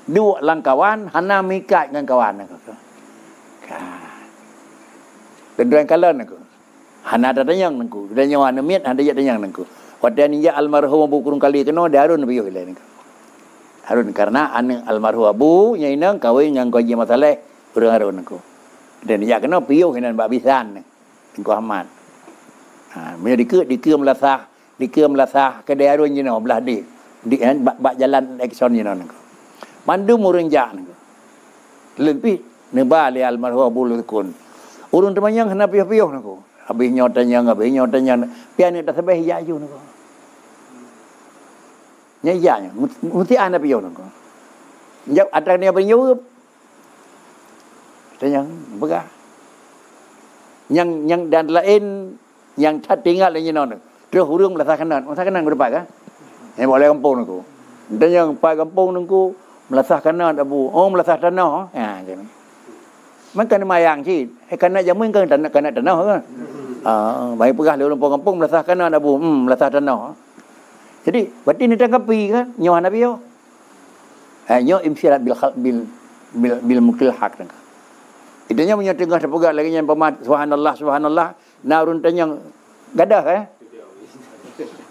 dua lang kawan hana mikat dengan kawan aku. Kedua kalan aku. Hana ada tanyang aku. Dan yang ana miat ada tanyang aku. Pada ni almarhum Abu kurung kali kena darun biyo hilang aku. Harun karena anak almarhum Abu nya inang kawin dengan Haji Masaleh urang harun aku. Dan dia kena piyo hinan bak bisan engko Ahmad. Dia dike melasah ke daerah ni no belah di bak jalan Exxon ni no. Mandu murung jak ni. Lebih neba li almarhum Abu Lukun. Urun temanyang hana piyo-piyo nako. Habis nyotanya pian ni dah sampai ya ju nako. Nyaya mesti ana piyo nako. Njak ada ni apa nyurup. Tanyang begah. Yang dan lain yang tak tinggal lagi non. Terus hurung melasah kanan berdepan kan? Boleh kampung nako. Dan yang pai kampung nako melasah kanan Abu. Oh melasah tanah. Macam ni. Maka mayang sih. Kanan jamun kan tanah kan. Baik pegah lalu kampung melasah kanan Abu. Melasah tanah. Jadi berarti ni tangkapi kan nyawa Nabi yo. Nyawa imsyarat bil mukil hak kan. Itanya punya tengah terpegat lagi yang pemat subhanallah narun tanyang gadah kan.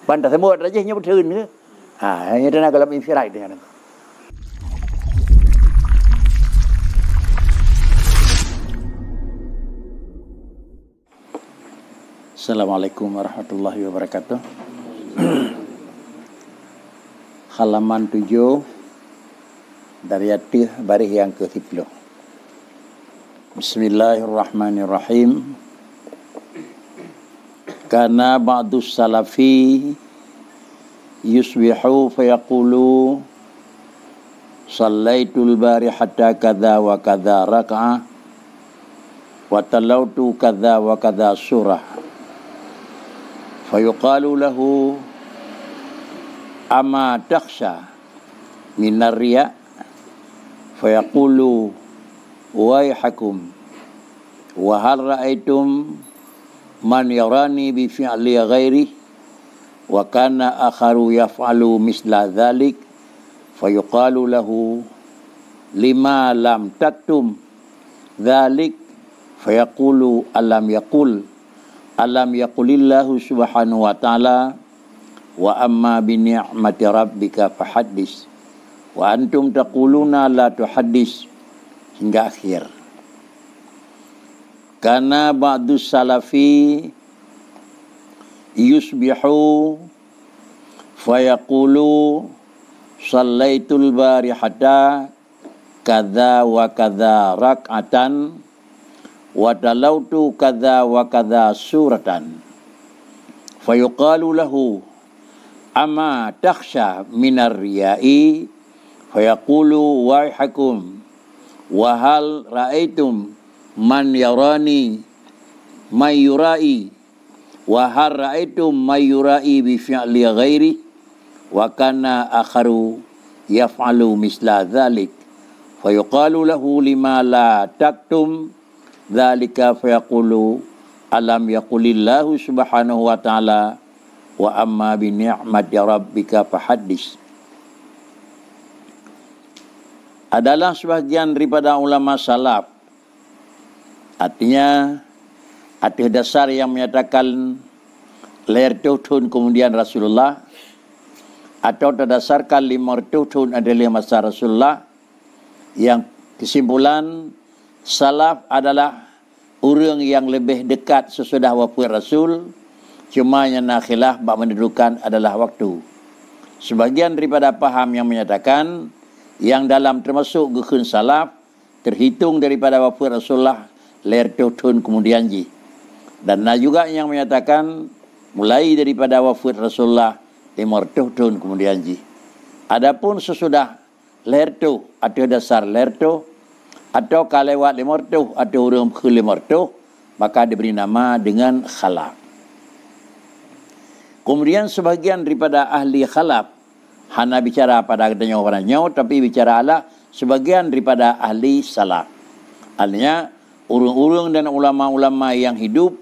Bantah semua rajahnya berteun ke. Ini tanah kalau imsyarat dia. Assalamualaikum warahmatullahi wabarakatuh. Halaman 7 dari Atih baris yang ke-10. Bismillahirrahmanirrahim. Kana ba'dus salafi yusbihu fayaqulu sallaitul barihata kadza wa kadza raka'ah wa talautu kadza wa kadza surah fayuqalu lahu ama takhsha minar riya fayaqulu waihakum wa hal ra'aitum man yarani bi fi'li ghairi wa kana akharu yaf'alu misla dhalik fayuqalu lahu lima lam taktum dhalik fayaqulu alam yaqulillahu subhanahu wa ta'ala wa amma bi ni'mati rabbika fahaddis wa antum taquluna la tuhaddis hingga akhir. Karena ba'dus salafi yusbihu fayaqulu sallaitul barihata kadza wa kadza rak'atan wa talautu kadza wa kadza suratan fayuqalu lahu amma takhsha minar riya'i fayaqulu waihakum wa hal ra'aitum man yarani mayurai wa hal ra'aitum mayurai bi fi'li ghairi wa kana akharu yaf'alu misla dhalik fayuqalu lahu lima la taktum dhalika fayaqulu alam yaqulillahu subhanahu wa ta'ala wa amma bi ni'mati rabbika fahaddis. Adalah sebahagian daripada ulama salaf. Artinya ada dasar yang menyatakan lahir tuhun kemudian Rasulullah, atau terdasarkan 5 tahun adalah masa Rasulullah, yang kesimpulan salaf adalah orang yang lebih dekat sesudah wafat Rasul, cuma yang nak khilaf bab mendudukan adalah waktu. Sebagian daripada paham yang menyatakan yang dalam termasuk gukun salaf terhitung daripada wafat Rasulullah lahir tahun kemudian ji. Dan ada juga yang menyatakan mulai daripada wafat Rasulullah 5 tahun kemudian ji. Adapun sesudah lahir tu atau dasar lahir tu atau kalewat 5 tahun atau orang ke 5 tahun, maka diberi nama dengan khalaf. Kemudian sebagian daripada ahli khalaf hanya bicara pada katanya orangnya, tapi bicara ala sebagian daripada ahli salaf. Artinya urung-urung dan ulama-ulama yang hidup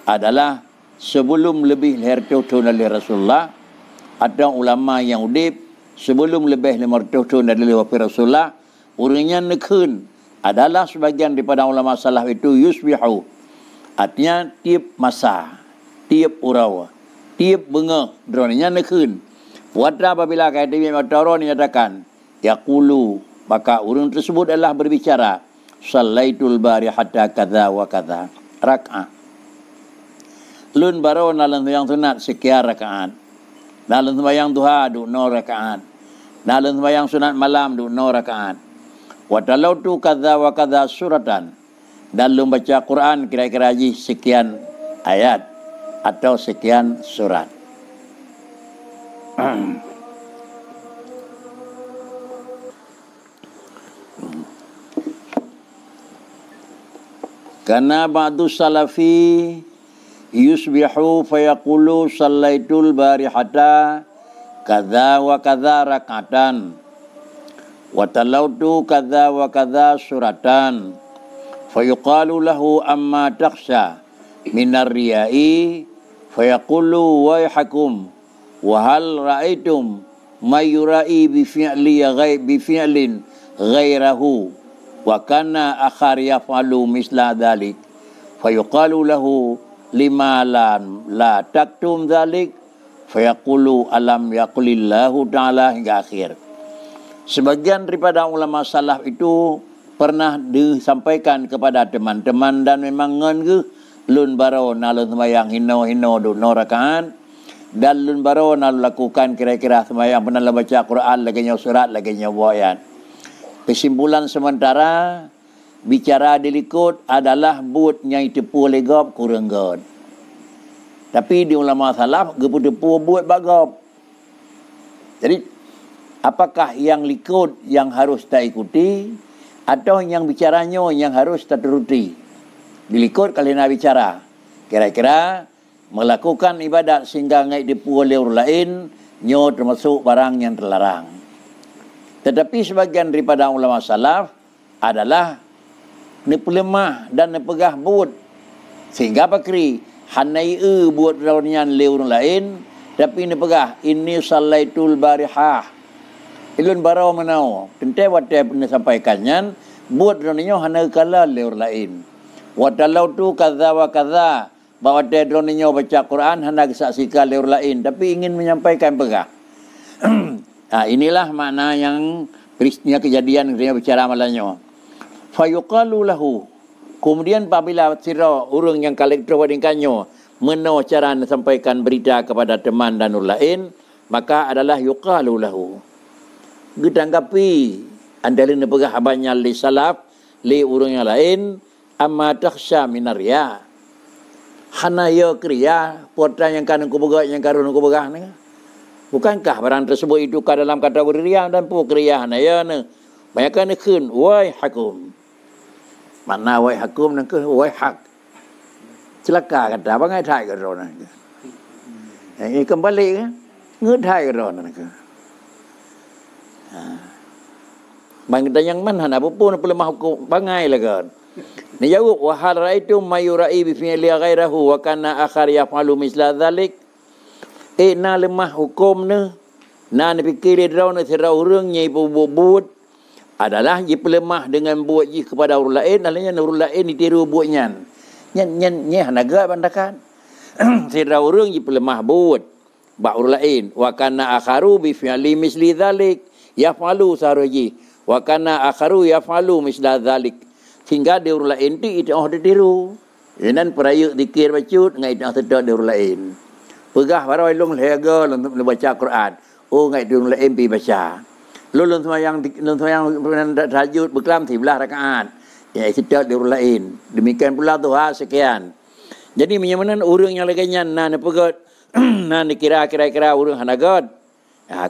adalah sebelum lebih lahir tahun dari Rasulullah, atau ulama yang hidup sebelum lebih 5 tahun dari wafat Rasulullah, urangnya nekun. Adalah sebagian daripada ulama salaf itu yusbihu. Artinya tiap masa, tiap urau, tiap bengah droninya nekun. Wada apabila kata Ibn Mataro nyatakan, yaqulu, maka urang tersebut adalah berbicara, sallaitul barihata kadza wa kadza rak'ah. Lun baro nalan yang sunat sekian rakaat. Nalan sembahyang duha du 0 rakaat. Nalan sembahyang sunat malam du 0 rakaat. Wa talautu kadza wa kadza suratan. Dalam baca Quran kira-kira sekian ayat atau sekian surat. Karena ba'du salafi yusbihu fayaqulu sallaitul barihata kadza wa kadza rakatan wa talautu kadza wa kadza suratan fayuqalu lahu amma takhsha minar riya'i fayaqulu wayhakum wa hal ra'aitum may yura'i bi fi'lin ghairahu wa kana akhar yaf'alu misla dhalik fayuqalu lahu lima la taktum dhalik fayaqulu alam yaqulillahu ta'ala hingga akhir. Sebagian daripada ulama salaf itu pernah disampaikan kepada teman-teman dan memang ngen lun baro nalun sembahyang hino du 0 rakaat dan lun baro nal lakukan kira-kira sembahyang pernah baca Quran lagi surat lagi ayat. Kesimpulan sementara bicara dilikut adalah buat yang tepu legap kurang god. Tapi di ulama salaf gepu-depu buat bagap. Jadi apakah yang likut yang harus tak ikuti atau yang bicaranya yang harus tak turuti? Dilikut kalau nak bicara. Kira-kira melakukan ibadat sehingga ngai depu oleh orang lain nyo termasuk barang yang terlarang. Tetapi sebagian daripada ulama salaf adalah ni pelemah dan ni pegah buat sehingga pakri hanai buat raunian le orang lain tapi ni pegah ini sallaitul barihah ilun barau menau tente wate pun sampaikannya buat raunian hanai kala le orang lain watalau tu kadza wa kadza bawa te raunian baca Quran hanai saksikan le orang lain tapi ingin menyampaikan pegah. Inilah makna yang peristiwa kejadian yang bicara malanyo. Fayuqalu lahu. Kemudian apabila sira orang yang kolektor wadingkannya meno cara sampaikan berita kepada teman dan orang lain, maka adalah yuqalu lahu. Ditanggapi andalin pegah abanya li salaf li orang yang lain amma takhsha minar riya. Hana ya kriya porta yang kan ku begah yang karun ku begah ni. Bukankah barang tersebut itu ke dalam kategori riya dan kriya hana ya ne. Banyakan nekun wai hakum. Mana wai hakum nak ke wai hak. Celaka kata apa ngai thai ke rona. Ini kembali ke ngai thai ke rona ke. Bang kita yang mana apa pun lemah hukum bangai lah kan. Ni jawab wa hal raaitum mayurai bi fi'li ghairahu wa kana akhar yaf'alu misla dhalik. Na lemah hukum ne na fikir dia na sira urang nyai buat adalah je pelemah dengan buat je kepada orang lain alanya orang lain ditiru buatnya nyen hanaga bandakan sira urang je pelemah buat ba orang lain wa kana akharu bi fi'li misli dhalik yafalu saroji wa kana akharu yafalu misla dhalik sehingga dia orang lain itu ditiru dan perayuk dikir bacut ngai dah sedar dia orang lain pegah barai long lega untuk baca Quran. Oh ngai dia orang lain pi baca. Lulun sembahyang tahajud berkelam 13 rakaat. Ya sedar dia orang lain. Demikian pula duha sekian. Jadi menyamanan orang yang lainnya na pegot na kira-kira orang hanagat.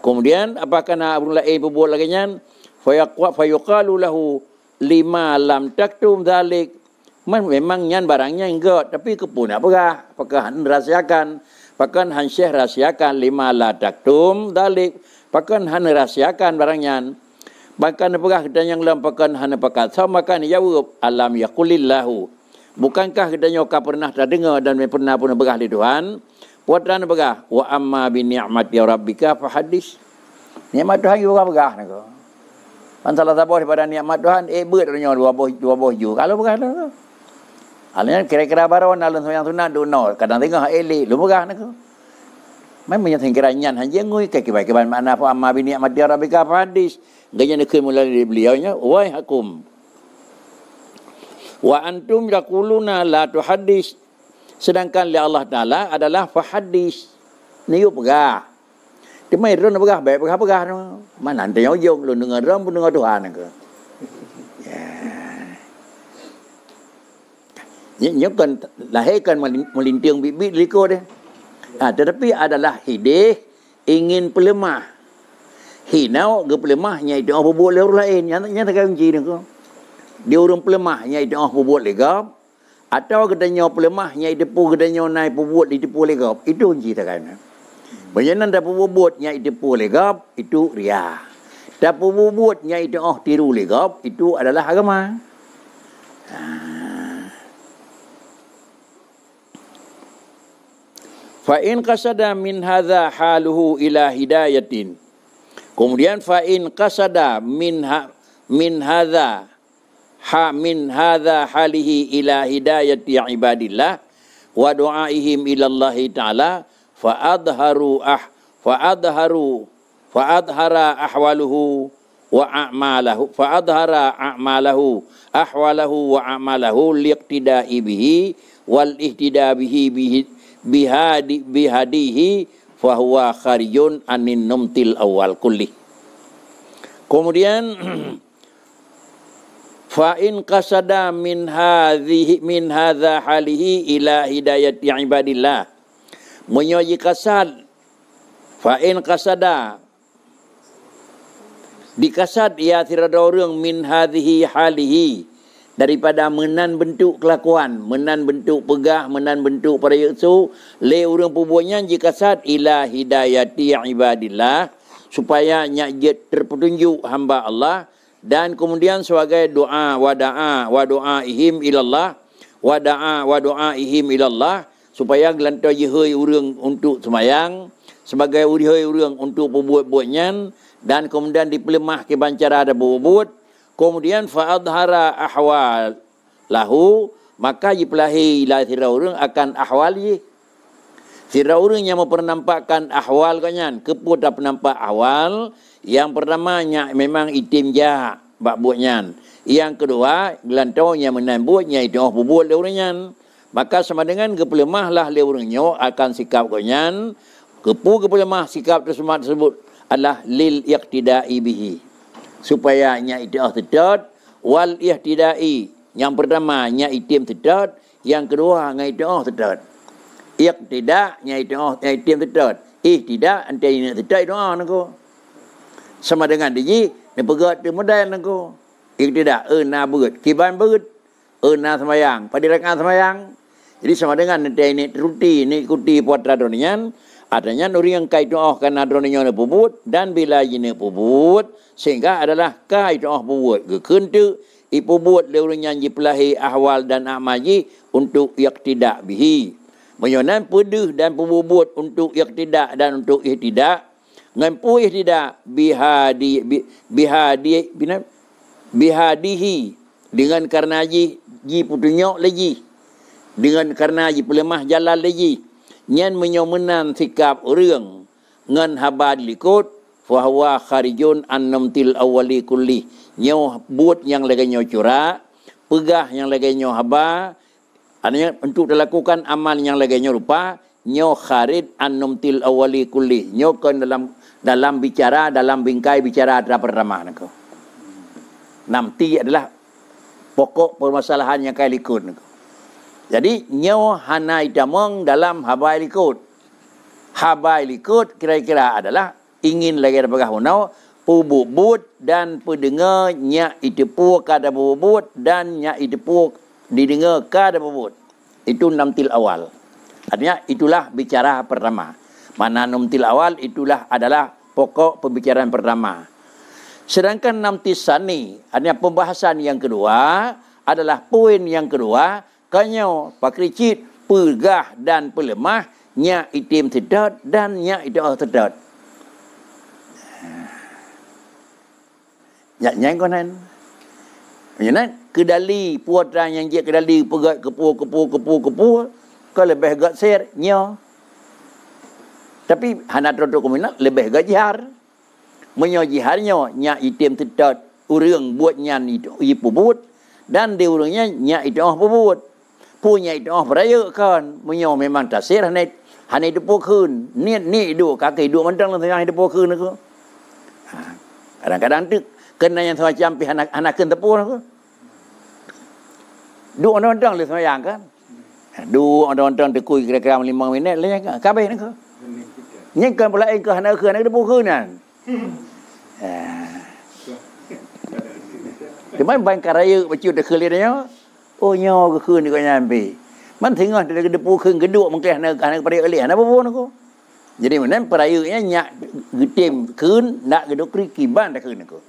Kemudian apakah na orang lain berbuat laginya fayuqalu lahu lima lam taktum dzalik. Memang nyan barangnya enggak tapi kepun apakah rahasiakan pakan han syekh rahsiakan lima la taktum dalik pakan han rahsiakan barangnya bahkan apakah kita yang lam pakan han pakat sama kan jawab alam yaqulillahu bukankah kita nyoka pernah terdengar dan pernah pun begah di Tuhan puatan begah wa amma bi ni'mati rabbika fa hadis nikmat Tuhan juga begah nako Salah tabah daripada nikmat Tuhan, ber dunia dua boh ju. Kalau bukan tu. Alanya kira-kira baron alun yang sunat tu no. Kadang tengok elok, lu bukan aku. Memang yang kira nyan hanya ngui ke kibai mana fa amma bi nikmat dia rabbika hadis. Gaya nak mulai beliau nya, wahai hakum. Wa antum yaquluna la tuhadis. Sedangkan li Allah Taala adalah fahadis. Niu pegah. Dia mai ron pegah, baik pegah tu. Mana nanti ujung lu dengar ron pun dengar Tuhan ke. Ya. Nya kan lahirkan melinting bibit liko dia. Tetapi adalah hidih ingin pelemah. Hinau ke pelemahnya itu apa buat lain. Yang tak kunci ni ko. Dia orang pelemahnya itu apa buat legap. Atau katanya pelemahnya itu pu katanya naik buat itu pu legap. Itu kunci tak kan. Banyakan dah buatnya itu pu legap itu ria. Dah buatnya itu tiru legap itu adalah agama. Fa in qasada min hadza haluhu ila hidayatin. Kemudian fa in qasada min hadza halihi ila hidayati ibadillah wa du'aihim ila Allah taala fa adhara ahwaluhu wa a'malahu liqtida'i bihi wal ihtida'i bihi bihadihi fahuwa kharijun anin numtil awal kulli. Kemudian fa in qasada min hadza halihi ila hidayati ibadillah. Menyoji kasad fa in qasada dikasad ia tirada orang min hadhihi halihi daripada menan bentuk kelakuan, menan bentuk pegah, menan bentuk pada yaitu le urang pubuhnya jika sad ila hidayati ibadillah supaya nyajat terpetunjuk hamba Allah dan kemudian sebagai doa wa doaihim ilallah wa doaihim ilallah supaya gelantar jehoi urang untuk semayang sebagai urihoi urang untuk perbuat-buatnya dan kemudian dipelemah ke bancara ada berbuat. Kemudian fa'adhara ahwal lahu maka jipelahi ila sira urang akan ahwal ye. Sira urang yang mempernampakkan ahwal kanyan keput dah penampak ahwal. Yang pertamanya memang itim jah bak buatnya. Yang kedua gelantaunya menambuatnya itu buat le urangnya. Maka sama dengan kepelemahlah le urangnya akan sikap kanyan. Kepelemah sikap tersebut adalah lil iqtida'i bihi. Supaya nya idah sedot wal ihtidai yang pertama nya itim sedot yang kedua nya idah sedot iqtida nya idah itim sedot ihtidak ante ini sedot doa nako sama dengan diji ni pegat tu modal nako iqtida na beut kiban beut na sembayang pada rakaat sembayang jadi sama dengan ante ini ruti ni ikuti puasa donian adanya nuri yang kai doa kan adronnya ne pubut dan bila jine pubut sehingga adalah kai doa pubut ke kentu ipubut le urang nyanyi pelahi ahwal dan amaji untuk iqtidak bihi menyonan pedeh dan pubut untuk iqtidak dan untuk ihtidak ngan pu ihtidak bihadihi dengan karena ji putunyok lagi dengan karena ji pelemah jalan lagi nyan menyomenan sikap urang ngan haba likut fa huwa kharijun an namtil awali kulli nyo buat yang lagi nyo curah pegah yang lagi nyo haba artinya untuk dilakukan amal yang lagi nyo rupa nyo kharid an namtil awali kulli nyo kan dalam bicara dalam bingkai bicara pertama nako namti adalah pokok permasalahan yang kai likut nako. Jadi nyo hanai damong dalam habai likut. Habai likut kira-kira adalah ingin lagi dapatkan hunau pubut dan pendengar nya itepu kada bubut dan nya itepu didengar kada bubut. Itu namtil awal. Artinya itulah bicara pertama. Mana namtil awal itulah adalah pokok pembicaraan pertama. Sedangkan namtil sani, artinya pembahasan yang kedua adalah poin yang kedua. Kanyo pakricit pegah dan pelemah nya itim sedot dan nya idah sedot. Nyang konan. Menyenat kedali puatan yang je kedali pegat kepu ke lebih gat ser nyo. Tapi hana trotok komunal lebih gat jihar. Menyo jiharnya nya item tetat urang buat nyan itu ipubut dan di urangnya nya itu pubut. Punya itu beraya kan. Menyo memang tasir hana itu pokun. Ni dua kaki dua mentang lah yang itu pokun aku. Kadang-kadang tu kena yang semacam pi anak tepur aku. Dua orang le sembahyang kan. Dua orang tekui kira-kira 5 minit le kabeh nak. Nyengkan pula ke anak tepur kan. Cuma bangkar raya bacu dak kelirnya. Oh nyo ke kun ko nyampe. Man tengah dak tepur kedua mungkin anak pada elih anak pun aku. Jadi mana perayanya nyak getim kun nak gedok kiban dak kun aku.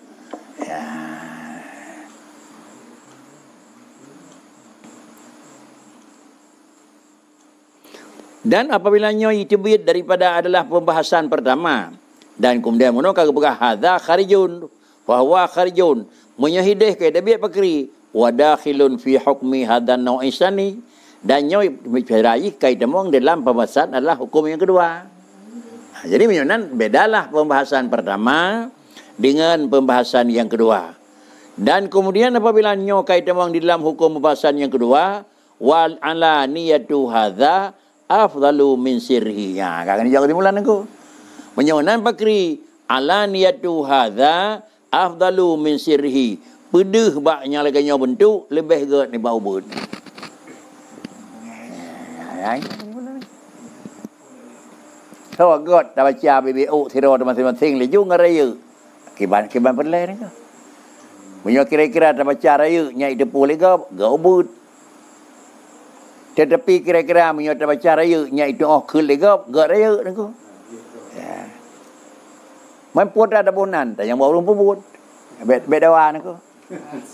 Ya. Dan apabila nyoi tebit daripada adalah pembahasan pertama dan kemudian mono kagak begah hadza kharijun fa huwa kharijun menyahideh ke tebit pakri wa dakhilun fi hukmi hadan nau'isani dan nyoi bicarai kai demong dalam pembahasan adalah hukum yang kedua. Jadi menyonan bedalah pembahasan pertama dengan pembahasan yang kedua. Dan kemudian apabila nyo kai demong di dalam hukum pembahasan yang kedua wal alaniyatu hadza afdalu min sirhi. Ya, kakak ni jauh dimulan aku. Menyonan pakri alaniyatu hadza afdalu min sirhi. Pedih baknya lagi nyo bentuk lebih ge ni bau bud. Tahu god dah baca BBO tiro masing-masing le jung raya. Kiban perle ni ke. Menyo kira-kira dah baca raya nyai depu le ke gau bud. Tetapi kira-kira menyata baca raya nya itu ke lega gak raya niku. Ya. Man puat ada bonan tak yang baru pun. Bedawa niku.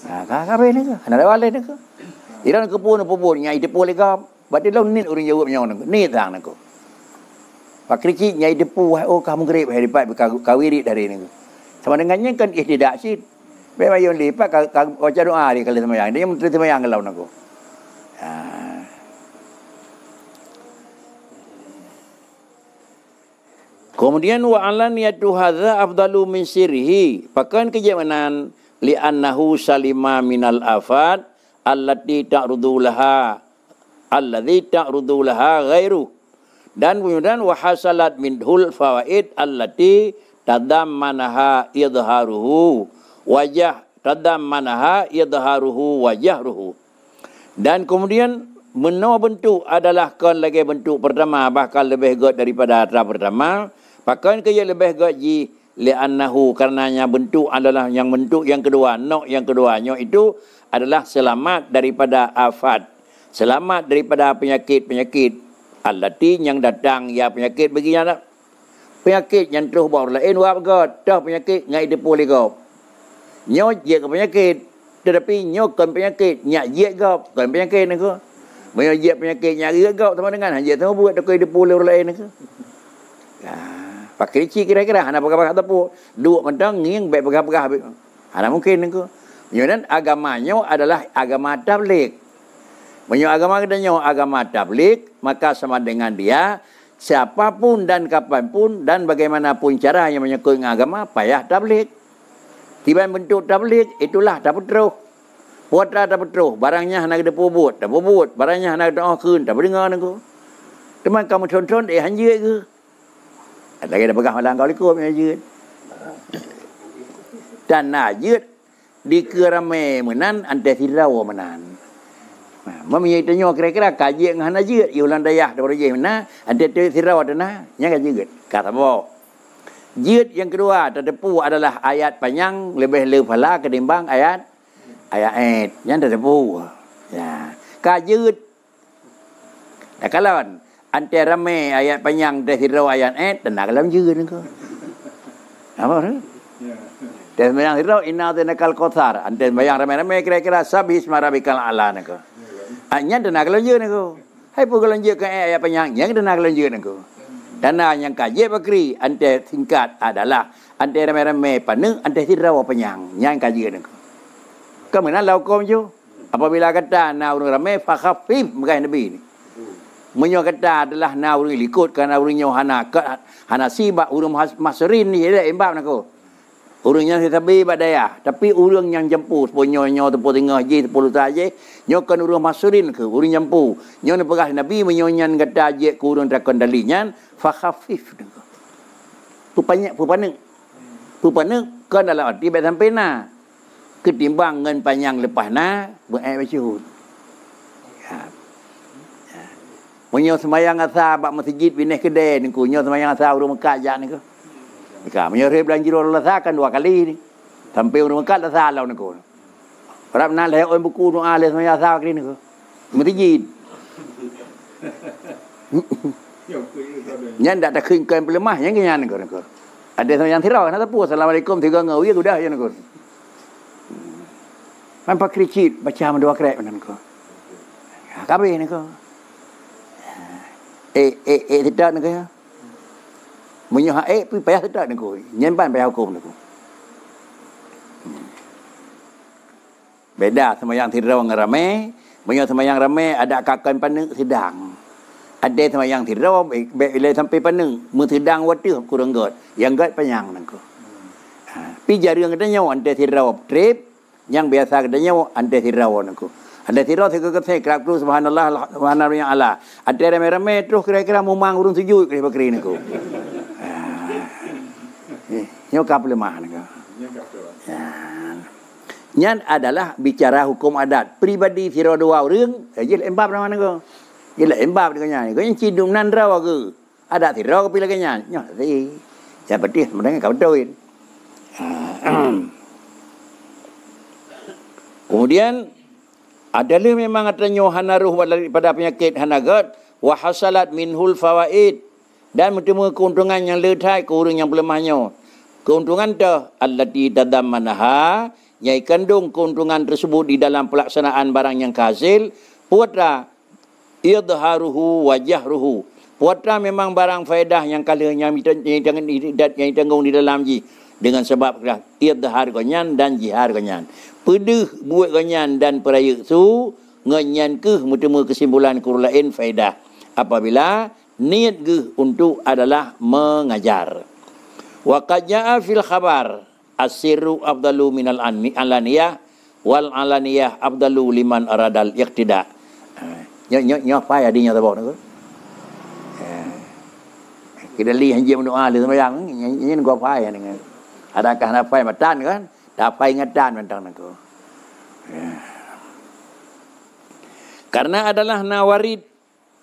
Kakak niku. Ana wale niku. Iran ke pun nya itu lega. Berarti long nit urang jawab nya niku. Ni tang niku. Pak kriki nya itu oh kamu grip hari pat kawiri dari niku. Sama dengannya kan tidak sih. Memang yang lipat baca doa dia kalau sembahyang. Dia menteri sembahyang kalau niku. Kemudian wa alaniyatu hadza afdalu min sirrihi. Pakan kejamanan li annahu salima minal afat allati ta'rudu laha ghairu. Dan kemudian wa hasalat minhul fawaid allati tadammanaha idharuhu wajahruhu. Dan kemudian menua bentuk adalah kan lagi bentuk pertama bahkan lebih god daripada pertama. Pakan ke yang lebih gaji li'annahu karenanya bentuk adalah yang bentuk yang kedua, nok yang keduanya itu adalah selamat daripada afat. Selamat daripada penyakit-penyakit allati yang datang ya penyakit baginya nak. Penyakit yang terus bawa lain wap god, dah penyakit ngai depu legop. Nyo je ke penyakit tetapi nyo kan penyakit nyak je gop, kan penyakit niku. Menyo je penyakit nyak je gop sama dengan hanya tahu buat dekat depu lain niku. Pakai cik kira-kira anak pegang-pegang tepu dua mentang nging baik pegang-pegang anak mungkin niku. Kemudian agamanya adalah agama tabligh. Menyo agama katanya agama tabligh maka sama dengan dia siapapun dan kapanpun dan bagaimanapun cara yang menyangkut agama payah tabligh. Tiba bentuk tabligh itulah tak betul. Buat tak betul. Barangnya hendak dipubut, tak pubut. Barangnya hendak doa kun, tak dengar niku. Teman kamu tonton hanjir ke? Lagi dah pegang malang kau likut menajud. Dan najud di kerame menan ante tirau menan. Mami tanya kira-kira kaji dengan najud ulang dayah daripada je mana ante tirau dana nya kaji kata apa. Jud yang kedua terdepu adalah ayat panjang lebih lepala ketimbang ayat yang terdepu. Ya. Kajud. Dah kawan ante rame ayat panjang dah hirau ayat tenang dalam juga niku. Apa tu? Dah bayang hirau inna tinakal qathar. Ante bayang rame-rame kira-kira sabis marabikal ala niku. Anya tenang dalam juga niku. Hai pu kalau je ke ayat panjang yang tenang dalam juga niku. Dana yang kaji bakri ante tingkat adalah ante rame-rame panu ante tidak penyang yang kaji ni. Kemudian laukom je. Apabila kata na urang rame fakhafif bukan nabi ni. Menyo kata adalah na urang likut kan urang nyo hana sibak urang masrin ni dia embab nako. Urang yang tabi badaya tapi urang yang jempu ponyo nyo tepo tengah je 10 saje nyo kan urang masrin ke urang jempu nyo ne pegah nabi menyo nyan kata je ku urang takon dalinyan fakhafif nako. Pupane kan dalam arti bet sampai na ketimbang ngan panjang lepas na buat baju. Menyo semayang asa bak masjid bineh kedai ni ku nyo semayang asa urang Mekah jak ni ku. Mekah menyo re belanji rola kan 2 kali ni. Sampai urang Mekah dah salau ni ku. Orang nak leh oi buku doa leh semayang asa kali ni ku. Masjid. Nyan dak tak keun pelemah yang kenyan ni ku. Ada semayang tirau nak tapu assalamualaikum 3 ngau ya sudah ya ni ku. Nampak kericit baca dua krek mana ko. Kabeh ni ko. Tidak ni ko. Munyo pi payah tidak ni ko. Nyempan payah hukum ni ko. Beda semayang tirau dengan ramai. Munyo semayang ramai ada kakan paneng sedang. Ada semayang tirau bila sampai paneng mun sedang watu kurang got. Yang got panjang ni ko. Pi jari katanya ante tirau trip yang biasa katanya ante tirau nako. Ante tirau saya kerap tu subhanallah subhanallah yang Allah. Ante rame-rame terus kira-kira memang urun sujud ke bakri nako. Nyo kap lemah nako. Nyan adalah bicara hukum adat pribadi tirau 2 orang, je embab nama nako. Je embab dekanya. Ko yang cidum nan raw ke. Ada tirau ke pilaganya. Nyo si. Ya betul sebenarnya kau tahu. Kemudian adalah memang adanya hanaruh pada penyakit hanagat wa hasalat minhul fawaid dan bertemu keuntungan yang letai ke orang yang pelemahnya. Keuntungan tu allati tadammanaha yang kandung keuntungan tersebut di dalam pelaksanaan barang yang hasil putra idharuhu wajahruhu. Putra memang barang faedah yang kalanya yang tanggung di dalam ji dengan sebab idhar konyan dan jihar konyan. Pedih buat ganyan dan peraya su nganyan ke mutemu kesimpulan kurulain faedah apabila niat ke untuk adalah mengajar. Wa qad jaa fil khabar as-sirru afdalu minal alaniyah wal alaniyah afdalu liman aradal iqtida. Nyo apa ya dinya tabok tu. Kita li hanje mendoa le sembahyang nyi ngau apa ya dengan. Adakah nafai matan kan? Dapat ingatan tentang itu. Ya. Karena adalah nawarid.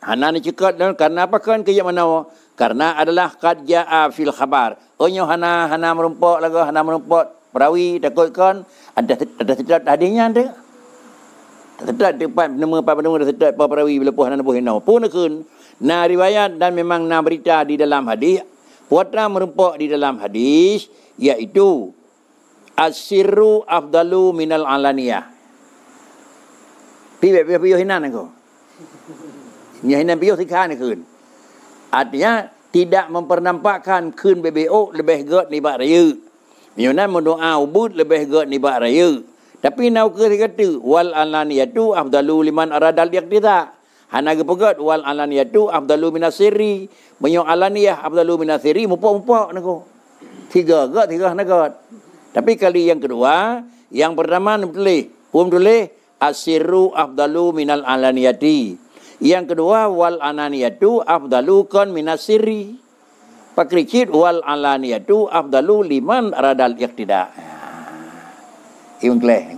Hana ni cekat dan karena apa kan kaya mana? Karena adalah qad jaa fil khabar. Onyo hana merumpok lagu hana merumpok perawi takut kan ada sedap tadinya ada. Sedap depan nama apa nama sedap perawi bila puh hana puh hina. Pun kun na riwayat dan memang na berita di dalam hadis. Putra merumpok di dalam hadis iaitu as-sirru afdalu minal alaniyah. Piye hinan ko. Nya hinan piye sikan kun. Artinya tidak mempernampakkan kun BBO lebih god ni bak raya. Miunan mendoa ubud lebih god ni bak raya. Tapi nau ke kata wal alaniyatu afdalu liman aradal yaqtida. Hana ge pegat wal alaniyatu afdalu minasiri. Menyo alaniyah afdalu minasiri mupok-mupok nako. 3 nagat. Tapi kali yang kedua, yang pertama tulis asirru afdalu minal alaniyati. Yang kedua wal ananiyatu afdalu kon minasiri. Pakricit wal alaniyatu afdalu liman radal iqtida. Iung kleh.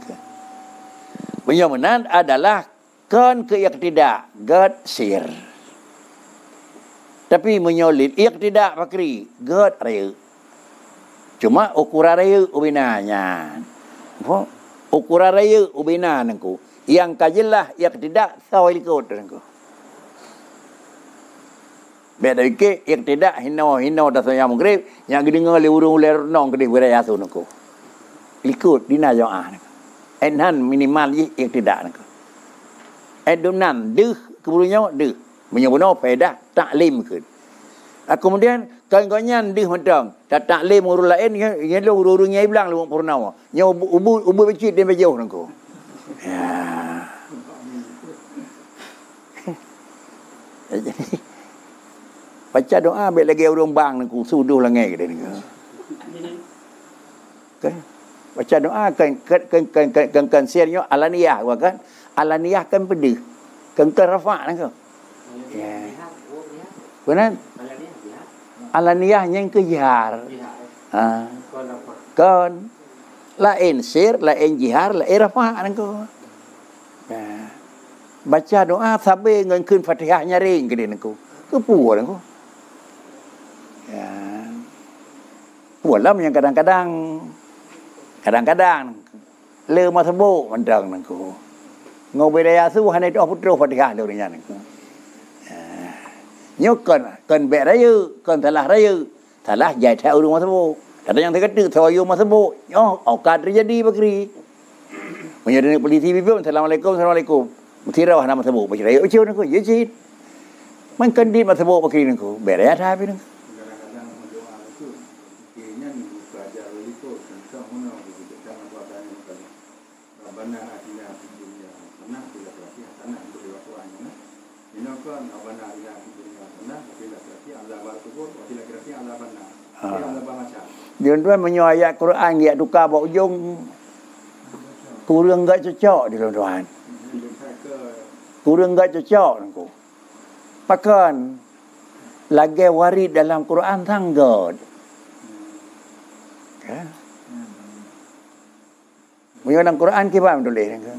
Penyomenan adalah kon ke iqtida, god sir. Tapi menyolid iqtida pakri, god raya. Cuma ukuran raya ubinanya. Ukuran raya ubina nangku. Yang kajilah yang tidak sawai likut nangku. Beda ke yang tidak hino dah saya maghrib yang dengar le urung le nong ke beraya tu nangku. Likut dina doa nangku. Enhan minimal yang tidak nangku. Edunan deh keburunya deh. Menyebutnya faedah taklim ke. Kemudian kawan-kawannya ndih mentang. Tak taklim urus lain yang lu urus nyai bilang lu purnawa. Nya ubu becik dia jauh nangko. Ya. Baca doa baik lagi orang bang nangko suduh lah ngai dia nangko. Kan? Baca doa kan share-nya alaniyah kan. Alaniyah kan pedih. Kan rafa nangko. Ya. Benar? Alaniyahnya yang kejar. Kon lain sir, lain jihar, lain rafa nangko. Baca doa sampai ngan Fatihahnya ring ke dia nangko. Kepuas nangko. Ya. Pualam yang kadang-kadang le masabo mandang nangko. Ngobedaya su hanai doa putro Fatihah dia nya nangko. Nhớ cần bẻ đấy cần thật là đấy thật là giải theo đúng không bố kadang yang terkata theo yêu masa bố nhớ ở cả terjadi begini menjadi polisi bibir assalamualaikum mesti rawah nama masa bố baca rayu cium nengko ya cit man kan di masa bố begini nengko bẻ đấy ada apa nengko Tuan-tuan menyuai ayat Quran ayat duka bawa ujung kurang enggak cocok di tuan-tuan. Kurang enggak cocok nangku. Pakan lagi warid dalam Quran sangat. Kan? Menyuai dalam Quran kita tulis nangku.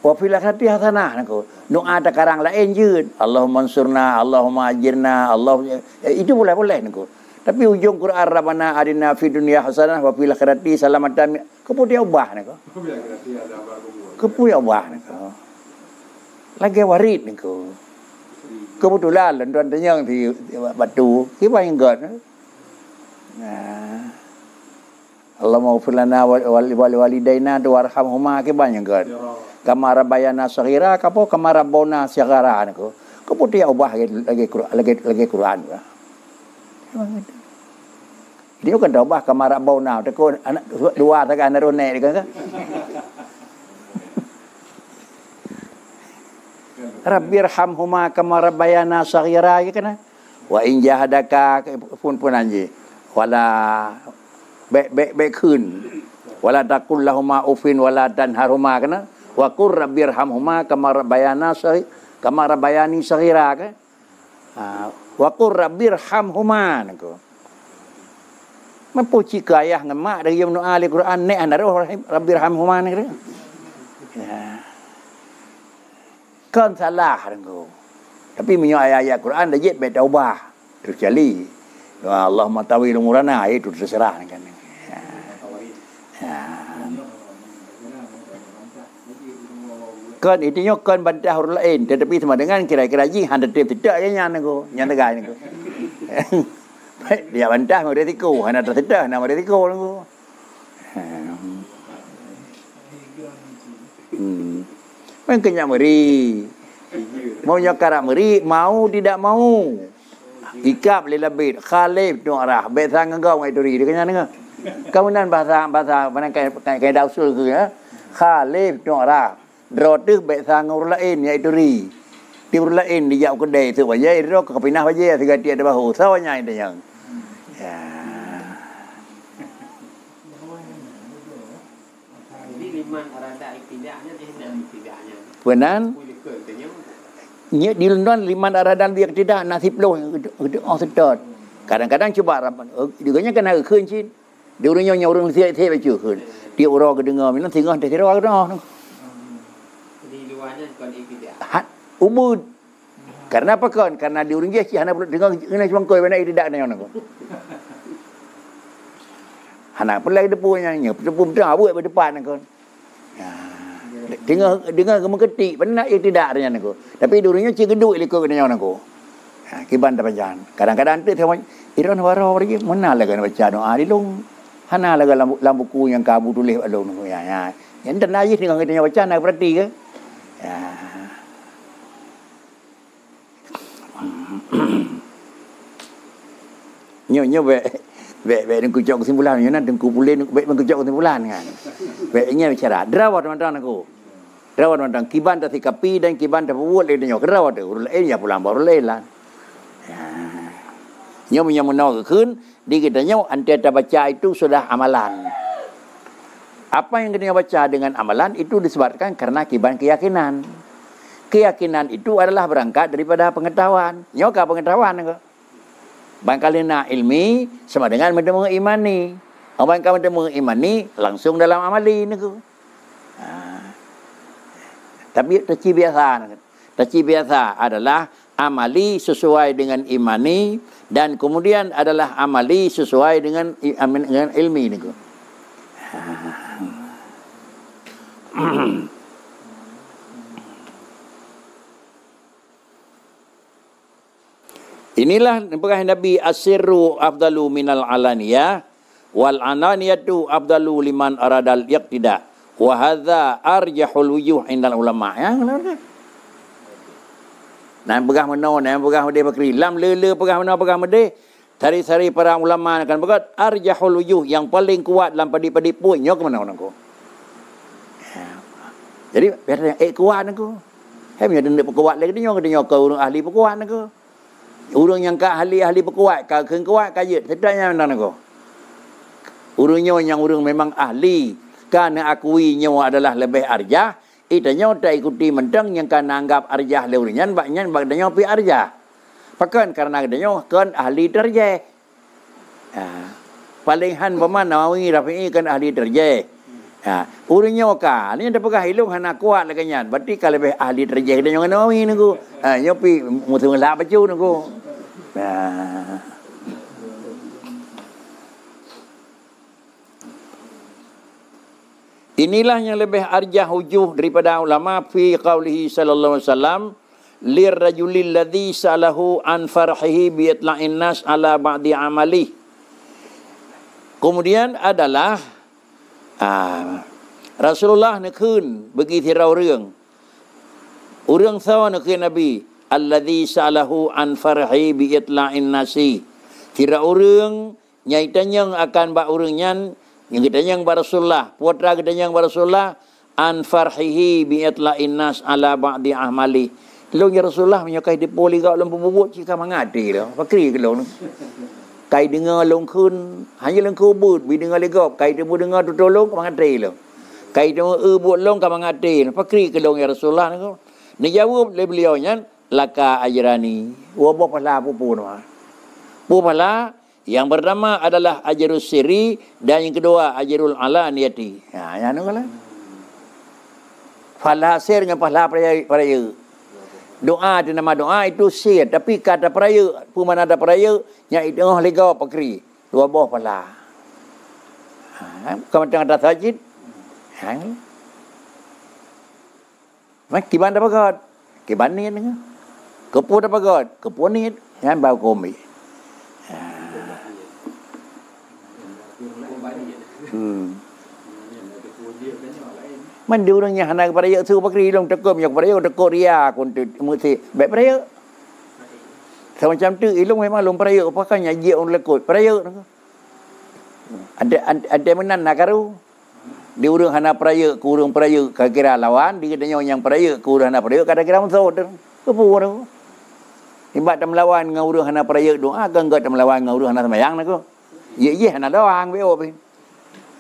Wa fil akhirati hasanah nangku. Doa ada karang lain je. Allahumma ansurna, Allahumma ajirna, Allah itu boleh nangku. Tapi ujung Quran Rabbana adina fid dunya hasanah wa fil akhirati salamatan. Kemudian ubah nangko. Kemudian ubah nangko. Lagi warid nangko. Kebetulan tuan tanya di batu, kita yang gad. Allahumma ighfir lana wa walidaina warhamhuma kita yang gad. Kama rabbayana saghira kapo kama rabbona saghara nangko. Kemudian ubah lagi Quran. Dia kan ubah kamar bau now tekun anak dua tak anak rone kan. Rabbirhamhuma kama rabbayana saghira kan. Wa in jahadaka pun anji. Wala baik kun. Wala taqul lahumma ufin wala tanharhuma kan. Wa qur rabbirhamhuma kama rabbayana kama rabbayani saghira kan. Wa qur rabbirhamhuma nangko. Mampu cika ayah dengan mak dari yang doa Al-Quran nek anda rabbirhamhuma nangko. Ya. Kan salah nangko. Tapi menyuai ayat Quran dah jet baik taubah. Terjali. Allah matawi umurana itu terserah kan. Ya. Kan itunya kan bantah orang lain tetapi sama dengan kira-kira jing handa tidak ya nangko. Nyata gay nangko. Dia bantah mau resiko, hanya tersedah nama resiko nangko. Mungkin yang meri, mau nyakara meri, mau tidak mau. Ikap lelabit, khalif tu arah, besar ngau ngai turi, dia kena nengah. Kemudian bahasa mana kayak dausul tu ya, khalif tu arah, drotuh besar ngau lain ngai turi. Di lain dia jauh kedai tu, wajah itu kepinah wajah tiga tiada bahu, sawanya itu yang. Ya. Jadi liman arada iktidaknya dia hendak iktidaknya. Benar. Nya di London liman arada dia tidak nasib loh oh sedot. Kadang-kadang coba diganya kena keun cin. Dia orangnya orang sia sia baca keun. Dia orang kedengar minang tengah dia kira orang. Di luarnya bukan iktidak. Ubud. Karena apa kan? Karena di orang dia hanya dengar cuma koi benar tidak ada yang nak. Anak pelai depunya nya, depu dah buat pada depan kan. Dengar kemeketik benar tidak ada yang nak. Tapi dulunya cik geduk ikut dengan yang nak. Kiban tak baca. Kadang-kadang tu tengok iron waro lagi mana lagi baca doa di long. Hana lagi dalam buku yang kabu tulis along ya. Yang dan najis dengan kita baca nak berarti ke? Ya. Nyo dengku cok kesimpulan nyo nan dengku pulin dengku cok kesimpulan kan. Nya bicara drawat mantan aku. Drawat mantan kiban ta kapi dan kiban ta buat le nyo drawat urul ya pulang baru lelan. Nyo punya menau keun di kita nyo ante baca itu sudah amalan. Apa yang kita baca dengan amalan itu disebabkan karena kiban keyakinan. Keyakinan itu adalah berangkat daripada pengetahuan. Nyo ka pengetahuan ko. Bangkalina ilmi sama dengan mengimani. Bangkal mengimani langsung dalam amali ni ko. Tapi taci biasa adalah amali sesuai dengan imani dan kemudian adalah amali sesuai dengan ilmi ni ko. Inilah perkataan Nabi asirru afdalu minal alaniyah wal ananiyatu afdalu liman aradal iqtida wa hadza arjahul wujuh indal ulama. Ya, nah pegah menau nah pegah mede bakri lam le pegah menau pegah mede sari-sari para ulama akan berkata arjahul wujuh yang paling kuat dalam padi-padi pun nyok menau nako. Jadi biar kuat nako. Hai punya dendek kuat lagi dia nyok kau ahli kuat nako. Urang yang ka ahli berkuat, ka keun kuat kayut sedanya menang ko. Urangnya yang urang memang ahli, karena akuinya adalah lebih arjah, itanya tak ikuti mentang yang kan anggap arjah leurian baknya bagdanya pi arjah. Pakan karena adanya kan ahli terjeh. Paling han paman Nawawi Rafi'i kan ahli terjeh. Urangnya ka, ni ada pegah hilung hana kuat laganya. Berarti kalau lebih ahli terjeh dia yang Nawawi niku. Nyopi mutu la baju niku. Inilah yang lebih arjah wujuh daripada ulama fi qaulihi sallallahu alaihi wasallam lirrajulil ladzi salahu an farhihi bi itla'in nas ala ba'di amali. Kemudian adalah Rasulullah nak keun bagi tirau reung. Urang sawa nak keun Nabi alladzi salahu an farhi bi itla'in nasi. Tira urang nyai tanyang akan ba urang nyan yang tanyang ba Rasulullah, putra tanyang ba Rasulullah an farhihi bi itla'in nas ala ba'di ahmali. Long ya Rasulullah menyakai di poli kau lembu bubuk cika mangati dah. Fakri ke long. Kai dengar long kun hanya long kubut bi dengar legop kai temu dengar tu tolong mangati long. Kai temu buat long ka mangati. Fakri ke long ya Rasulullah ni jawab le beliau nyan laka ajrani wa pahala pupu nama. Pahala yang pertama adalah ajrus sirri dan yang kedua ajrul alaniyati. Ya anu kala. Pahala sir dengan pahala peraya. Doa di nama doa itu sir tapi kata peraya pun mana ada peraya nya itu lega pakri dua buah pahala. Kamu tengah atas sajid. Mak kiban apa god? Kiban ni dengan kepun apa god? Kepun ni yang bau komi. Mendurungnya hana kepada ya su pakri long tekom yang kepada ya tekor ria kun tu musi baik peraya. Semacam tu ilung memang long peraya apakahnya dia on lekut peraya. Ada menan nak karu. Di urang hana peraya ke urang peraya kira lawan di katanya yang peraya ke urang hana peraya kira musuh tu. Kepu tu. Ibat tam lawan dengan urang hana peraya doa kan enggak tam lawan dengan urang hana sembahyang nak ko. Ye hana doang be op.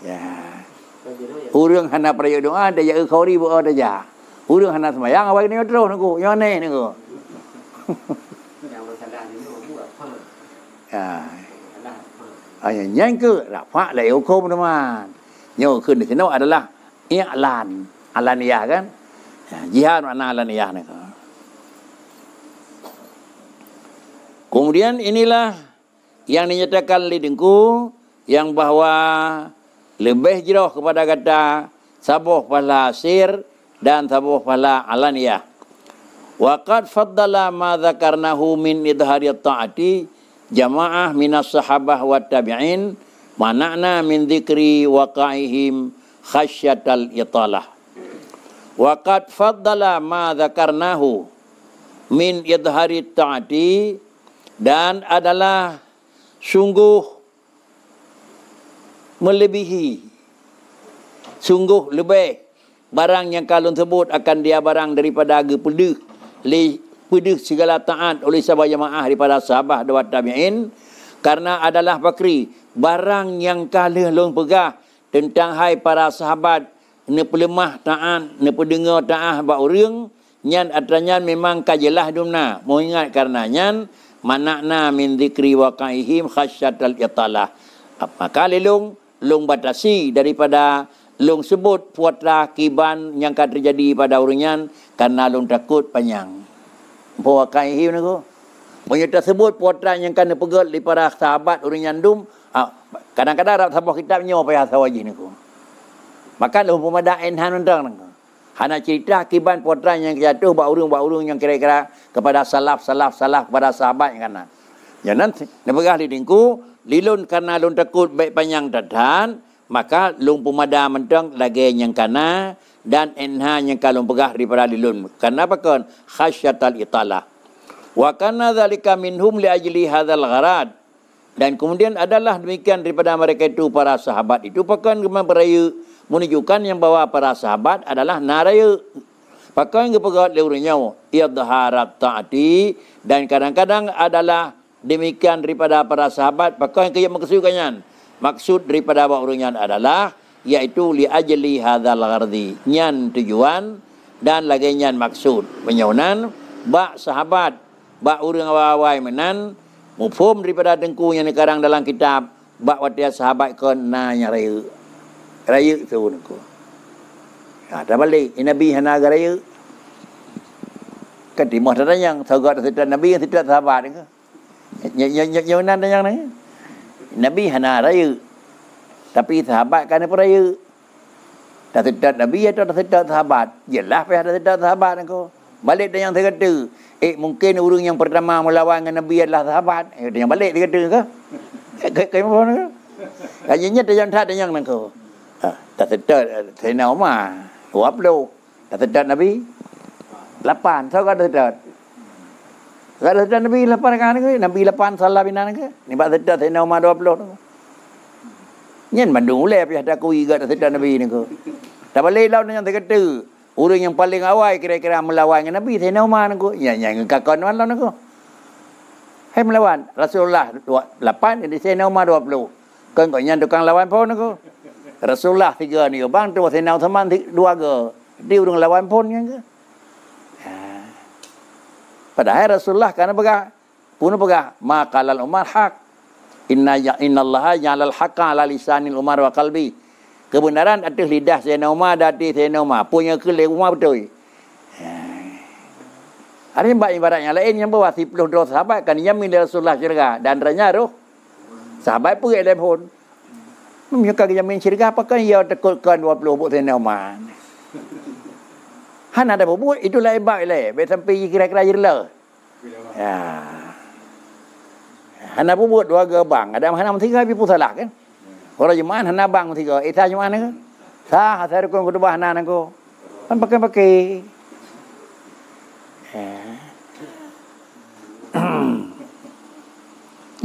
Ya. Urang hana peraya doa ada ya khauri bo ada ya. Urang hana sembahyang awak ni terus nak ko. Yo ne ni ko. Ya. Ayah yang ke rafa la hukum teman. Nyo keun di sini adalah i'lan, alaniyah kan? Jihad makna alaniyah ni. Kemudian inilah yang dinyatakan oleh dengku yang bahawa lebih jauh kepada kata sabuh pahala sir dan sabuh pahala alaniyah. Wa qad faddala ma dzakarnahu min idhari at-ta'ati jamaah minas sahabah wa tabi'in mana'na min dzikri waqa'ihim khasyatal italah. Wa qad faddala ma dzakarnahu min idhari ta'ati dan adalah sungguh melebihi, sungguh lebih barang yang kalun sebut akan dia barang daripada aga pedih segala taat oleh sahabat jamaah daripada sahabat dan tabi'in, karena adalah bakri barang yang kalah long pegah tentang hai para sahabat ne pelemah taat ne pendengar taat ba orang nyan adanya memang kajelah dumna mau ingat karenanya manakna min zikri waqaihim khasyatal italah, maka lelong long batasi daripada long sebut puatra kiban yang akan terjadi pada orangnya karena long takut panjang waqaihim niku punya tersebut puatra yang akan pegat daripada sahabat orangnya dum kadang-kadang sahabat kitabnya apa ya sawajih niku maka lu pemadain han undang niku hana cerita akibat putra yang jatuh baurung yang kira-kira kepada salaf kepada sahabat yang kana. Jangan nepegah lidingku lilun karena lun takut baik panjang dadan maka lun pemada mentang lagi yang kana dan enha yang kalung pegah daripada lilun. Karena apa kan khasyatal italah. Wa kana dzalika minhum li ajli hadzal gharad. Dan kemudian adalah demikian daripada mereka itu para sahabat itu pakan beraya menunjukkan yang bahwa para sahabat adalah naraya pakai yang pegat leurnya idharat taati dan kadang-kadang adalah demikian daripada para sahabat pakai yang maksud daripada orangnya adalah yaitu li ajli hadzal ghardi nyan tujuan dan lagi nyan maksud penyaunan bak sahabat bak urang awai menan mufhum daripada dengku yang sekarang dalam kitab bak watia sahabat kon nanya raya tu niku. Dah balik Nabi hana raya. Kan di mah ada yang sahabat tidak Nabi yang tidak sahabat niku. Yang nan yang ni. Nabi hana raya. Tapi sahabat kan apa raya. Dah tidak Nabi atau dah tidak sahabat. Jelas pihak dah tidak sahabat niku. Balik dia yang kata, mungkin orang yang pertama melawan dengan Nabi adalah sahabat. Dia yang balik dia kata ke? Kayak apa ni? Kayaknya dia yang tak ada yang niku. Tak sedar Sayyidina Umar 20 tak sedar Nabi 8 so kan sedar Nabi 8 kan Nabi 8 salah binan ke ni bak sedar Sayyidina Umar 20 nyen bandung ulai pihak dak kui gak sedar Nabi ni ke tak balik lawan yang kata orang yang paling awal kira-kira melawan dengan Nabi Sayyidina Umar ni ke yang kakon man lawan ni ke hai melawan Rasulullah 8 jadi Sayyidina Umar 20 kan kau nyen tukang lawan pun ni ke Rasulullah 3 ni bang tu Sayyidina Uthman 2 ke dia urang lawan pun kan ke padahal Rasulullah kan pegah pun pegah maqalal Umar haq innallaha ja'alal haqqa ala lisanil Umar wa qalbi kebenaran atas lidah Sayyidina Umar dan hati Sayyidina Umar punya kelih Umar betul ada ibarat yang lain yang bawa 10 sahabat kan yang milik Rasulullah syurga dan ranya roh sahabat pun ada pun menyuka jamin syirga apakah ia takutkan 20 buat Sayyidina Umar. Han ada buat itulah ibak le, be sampai kira-kira jerla. Ya. Han ada buat 2 gebang, ada han 3 pi pusalah kan. Orang jemaah han abang 3, eta jemaah ni. Sah saya ko kedua han nangko. Kan pakai.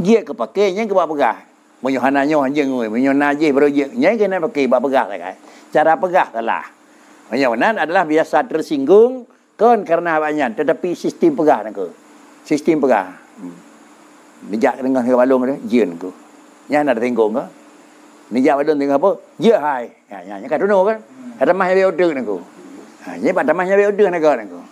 Dia kepakainya ke buat pegah. Menyohananya anjing oi, menyonajih berujung. Nyai kena pakai bab pegah tak. Cara pegah salah. Menyonan adalah biasa tersinggung kan karena banyak tetapi sistem pegah nangko. Sistem pegah. Bijak dengan balung dia, jien ku. Nya ada singgung ke? Nijak balung tengah apa? Je hai. Ya nya kan dono kan. Ada mah dia order nangko. Ha, nya pada mah dia order nangko.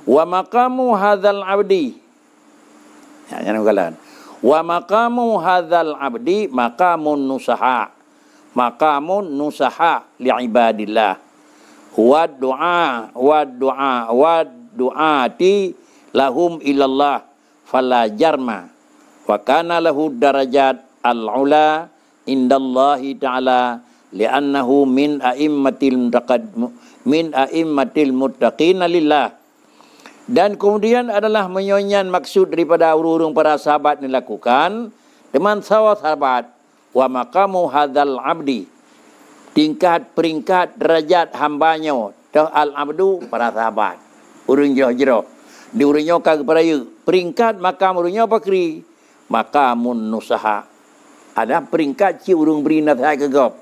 Wa maqamu hadzal abdi ya jangan kalan wa maqamu hadzal abdi maqamun nusaha li ibadillah wa du'ati lahum ilallah fala jarma wa kana lahu darajat al-ula indallahi ta'ala li'annahu min a'immatil muttaqina lillah. Dan kemudian adalah menyonyan maksud daripada urung para sahabat dilakukan teman sahabat wa maqamu hadzal abdi tingkat peringkat derajat hambanya dah al-abdu para sahabat urang jero-jero di urangnya ka kepada peringkat makam urangnya apa kri makamun nusaha ada peringkat ci urang beri nasihat ke gop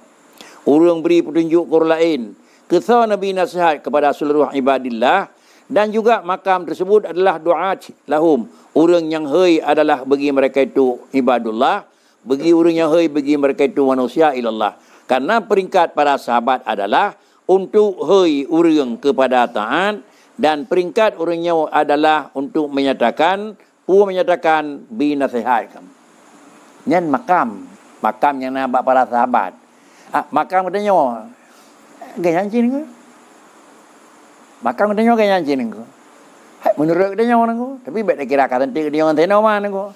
urang beri petunjuk ke orang lain kesal nabi nasihat kepada seluruh ibadillah dan juga makam tersebut adalah doa lahum urang yang hei adalah bagi mereka itu ibadullah bagi urang yang hei bagi mereka itu manusia ilallah. Karena peringkat para sahabat adalah untuk hei urang kepada taat dan peringkat urangnya adalah untuk menyatakan binasihat. Nyan makam yang nampak para sahabat. Makam katanya ganyan cing ko. Makam katanya ganyan cing ko. Menurut katanya orang ko, tapi baik kira kata nanti dia orang teno mana ko.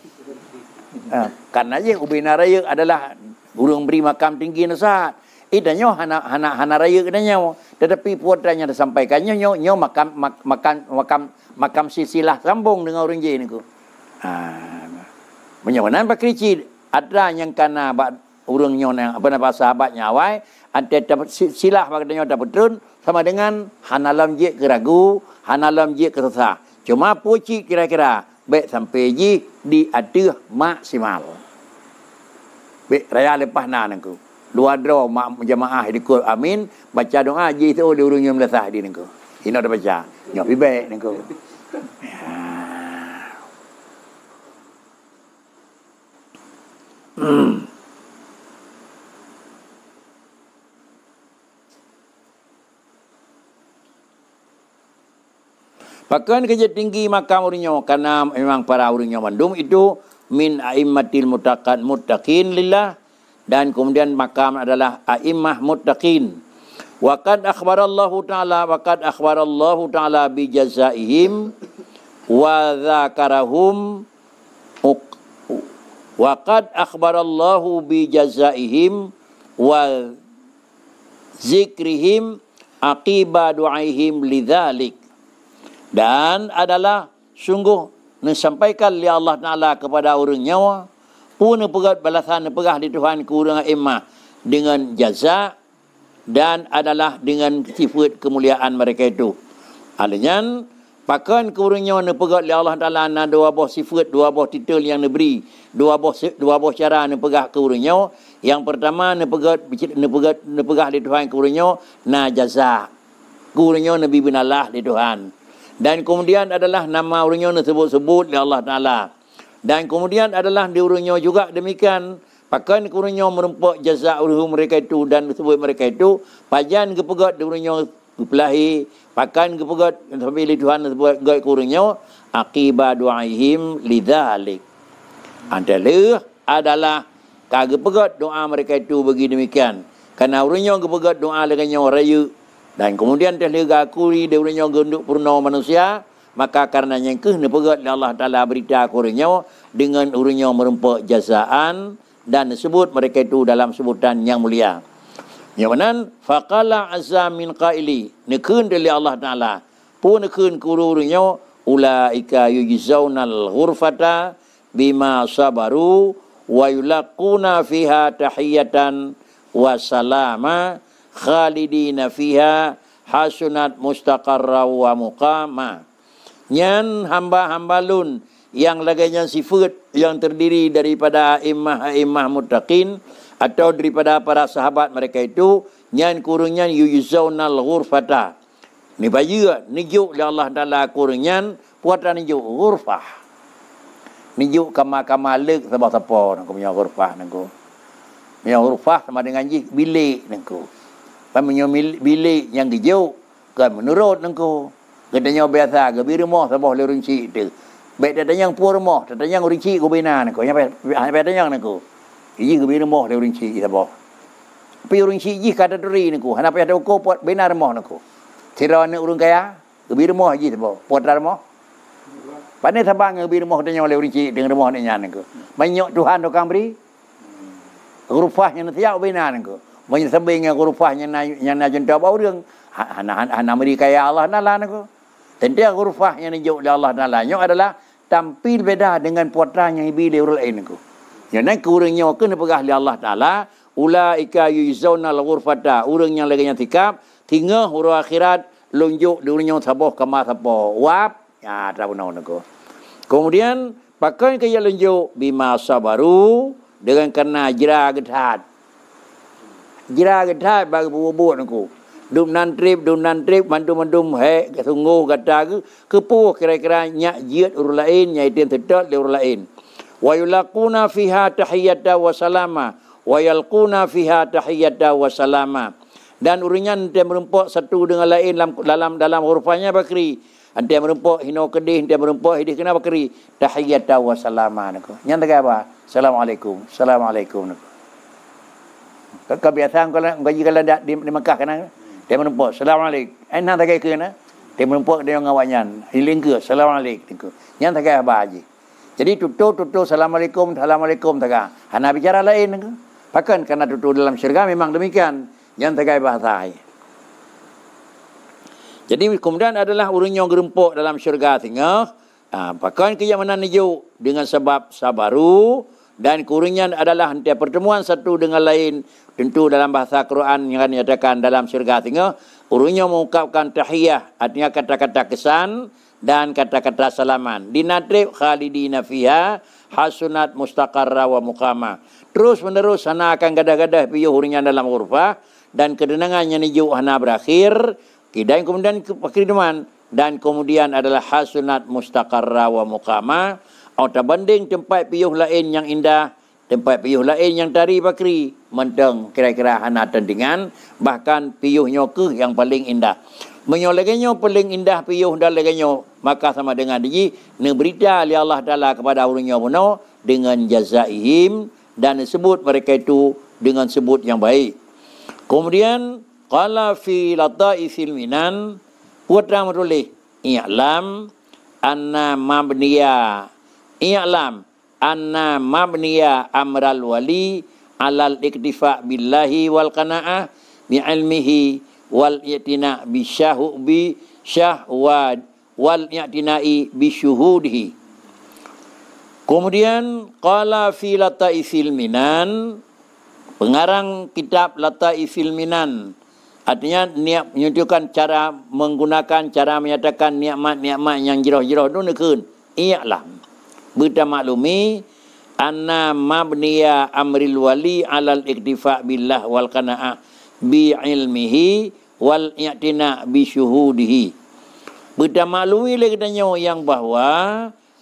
Karena je ubina raya adalah urang beri makam tinggi nasihat. Idanya hana raya katanya. Tetapi puatanya disampaikannya nyo makam silsilah sambung dengan orang je ni ko. Menyawanan pakrici ada yang kana urang nyo yang apa nama sahabatnya awai ada dapat silah maknanya dapat betul sama dengan hanalam je keragu, hanalam je kesesah. Cuma puci kira-kira baik sampai je di aduh maksimal. Baik raya lepas nangku. Dua draw jamaah dikul amin baca doa je tu di urang yang melesah di nangku. Ini dah baca. Nyok baik nangku. Bahkan kerja tinggi makam urangnya karena memang para urangnya mandum itu min aimmatil muttaqin lillah dan kemudian makam adalah aimmah muttaqin. Waqad akhbarallahu ta'ala bi jazaihim wa dzakarahum waqad akhbarallahu bi jazaihim wa zikrihim aqiba du'aihim lidzalik. Dan adalah sungguh disampaikan oleh Allah Ta'ala kepada orang nyawa pun pegat balasan pegah di Tuhan ke orang imah dengan jaza dan adalah dengan sifat kemuliaan mereka itu. Artinya pakan ke orang nyawa pegat oleh Allah Ta'ala na dua buah sifat, dua buah titel yang diberi, dua buah cara pegah ke orang nyawa. Yang pertama pegah di Tuhan ke orang nyawa na jaza. Ke orang nyawa nabi binalah di Tuhan. Dan kemudian adalah nama urangnya disebut-sebut oleh Allah Ta'ala. Dan kemudian adalah di urangnya juga demikian. Pakan urangnya merempak jaza urang mereka itu dan disebut mereka itu. Pajan kepegat di urangnya belahi. Pakan kepegat sampai di Tuhan disebut ke urangnya. Akibat du'aihim lidzalik. Adalah kepegat doa mereka itu bagi demikian. Karena urangnya kepegat doa dengan raya. Dan kemudian telah akui dia orangnya genduk purna manusia, maka karenanya kena pegat Allah Ta'ala berita orangnya dengan orangnya merempak jazaan dan disebut mereka itu dalam sebutan yang mulia. Yang mana faqala azza min qaili nekun dari Allah Ta'ala pun nekun kururnya ulaika yujzaunal ghurfata bima sabaru wa yulaquna fiha tahiyatan wa salama khalidina fiha hasunat mustaqarra wa muqama. Nyan hamba-hamba lun yang laganya sifat yang terdiri daripada imah muttaqin atau daripada para sahabat mereka itu nyan kurungnya yuzaunal ghurfata. Ni baju nijuk oleh Allah Taala kurungan puatan nijuk ghurfah. Nijuk kama lek sebab-sebab nak punya ghurfah nangku. Punya ghurfah sama dengan bilik nangku. Punya bilik yang hijau kan menurut nangku. Katanya biasa ke bi rumah sebab le rinci tu. Baik datang yang pur rumah, datang yang rinci ko bina nangku. Yang datang yang nangku. Iji ke bi rumah le rinci sebab. Pi rinci ji kata duri nangku. Hana payah ko pot bina rumah nangku. Tira ni urang kaya ke bi rumah ji sebab. Pot rumah. Pandai sabang ke bi rumah datang yang le rinci dengan rumah ni nyan nangku. Banyak Tuhan dokang beri. Rupahnya nanti ya bina nangku. Banyak sembing yang rupahnya yang nak jentah bau orang. Hana beri kaya Allah Ta'ala nangku. Tentu hurufah yang dijuk oleh Allah Ta'ala adalah tampil beda dengan putra yang bila urul lain nangku. Yang nak kurangnya kena pegah oleh Allah Ta'ala ulaika yuzawna al-ghurfata, urang yang lagi tikap tinggal huru akhirat lunjuk dunia saboh kama saboh wap ya tahu naku. Kemudian pakai kaya lunjuk bima sabaru dengan kena jira gedhat bagi buat naku. Dum nan trip mandum he sungguh kata ke puh kira-kira nyak jiat urul lain nyaitin sedot le urul lain. Wa yulaquna fiha tahiyata wa salama wa yalquna fiha tahiyata wa salama. Dan uringan dia merempok satu dengan lain dalam hurufnya bakri. Dia merempok hino kedih, dia merempok hidih kena bakri. Tahiyata wa salama naku. Nyang tak apa? Assalamualaikum. Kebiasaan kalau di Mekah kan dia menumpuk Assalamualaikum. Enak tak kena. Dia menumpuk dia ngawanyan. Hiling ke Assalamualaikum. Yang tak kaya haji. Jadi tutup Assalamualaikum tak. Hana bicara lain ke. Bahkan karena tutup dalam syurga memang demikian. Yang tak kaya bahasa. Jadi kemudian adalah urang yang gerempuk dalam syurga tinggal. Bahkan keyakinan hijau dengan sebab sabaru. Dan kurangnya adalah henti pertemuan satu dengan lain. Tentu dalam bahasa Quran yang dinyatakan dalam syurga tinggal. Urangnya mengungkapkan tahiyah. Artinya kata-kata kesan dan kata-kata salaman. Dinatrib khalidina fiha hasunat mustaqarra wa muqama. Terus menerus sana akan gadah-gadah piyuh urangnya dalam ghurfah. Dan kedenangannya nijuk hana berakhir. Dan kemudian kekiriman. Dan kemudian adalah hasunat mustaqarra wa muqama. Atau banding tempat piyuh lain yang indah, tempat piyuh lain yang tari bakri, menteng kira-kira hana tandingan, bahkan piyuhnya ke yang paling indah. Menyolegannya paling indah piyuh dan legannya, maka sama dengan dia, berita oleh Allah Ta'ala kepada orangnya benar, dengan jazaihim, dan sebut mereka itu dengan sebut yang baik. Kemudian, qala fi lata'ifil minan, putra menulis, i'lam, anna mabniya, i'lam anna mabniya amral wali alal iktifa billahi wal qana'ah bi ilmihi wal i'tina bi syahwad wal i'tina'i bi syuhudihi. Kemudian qala fi lataifil minan, pengarang kitab Lataifil Minan, artinya niat menunjukkan cara menggunakan, cara menyatakan nikmat-nikmat yang jirah-jirah itu nekun i'lam. Berita maklumi anna mabniya amril wali alal iktifa billah wal qana'ah bi ilmihi wal i'tina bi syuhudihi. Berita maklumi lagi katanya yang bahwa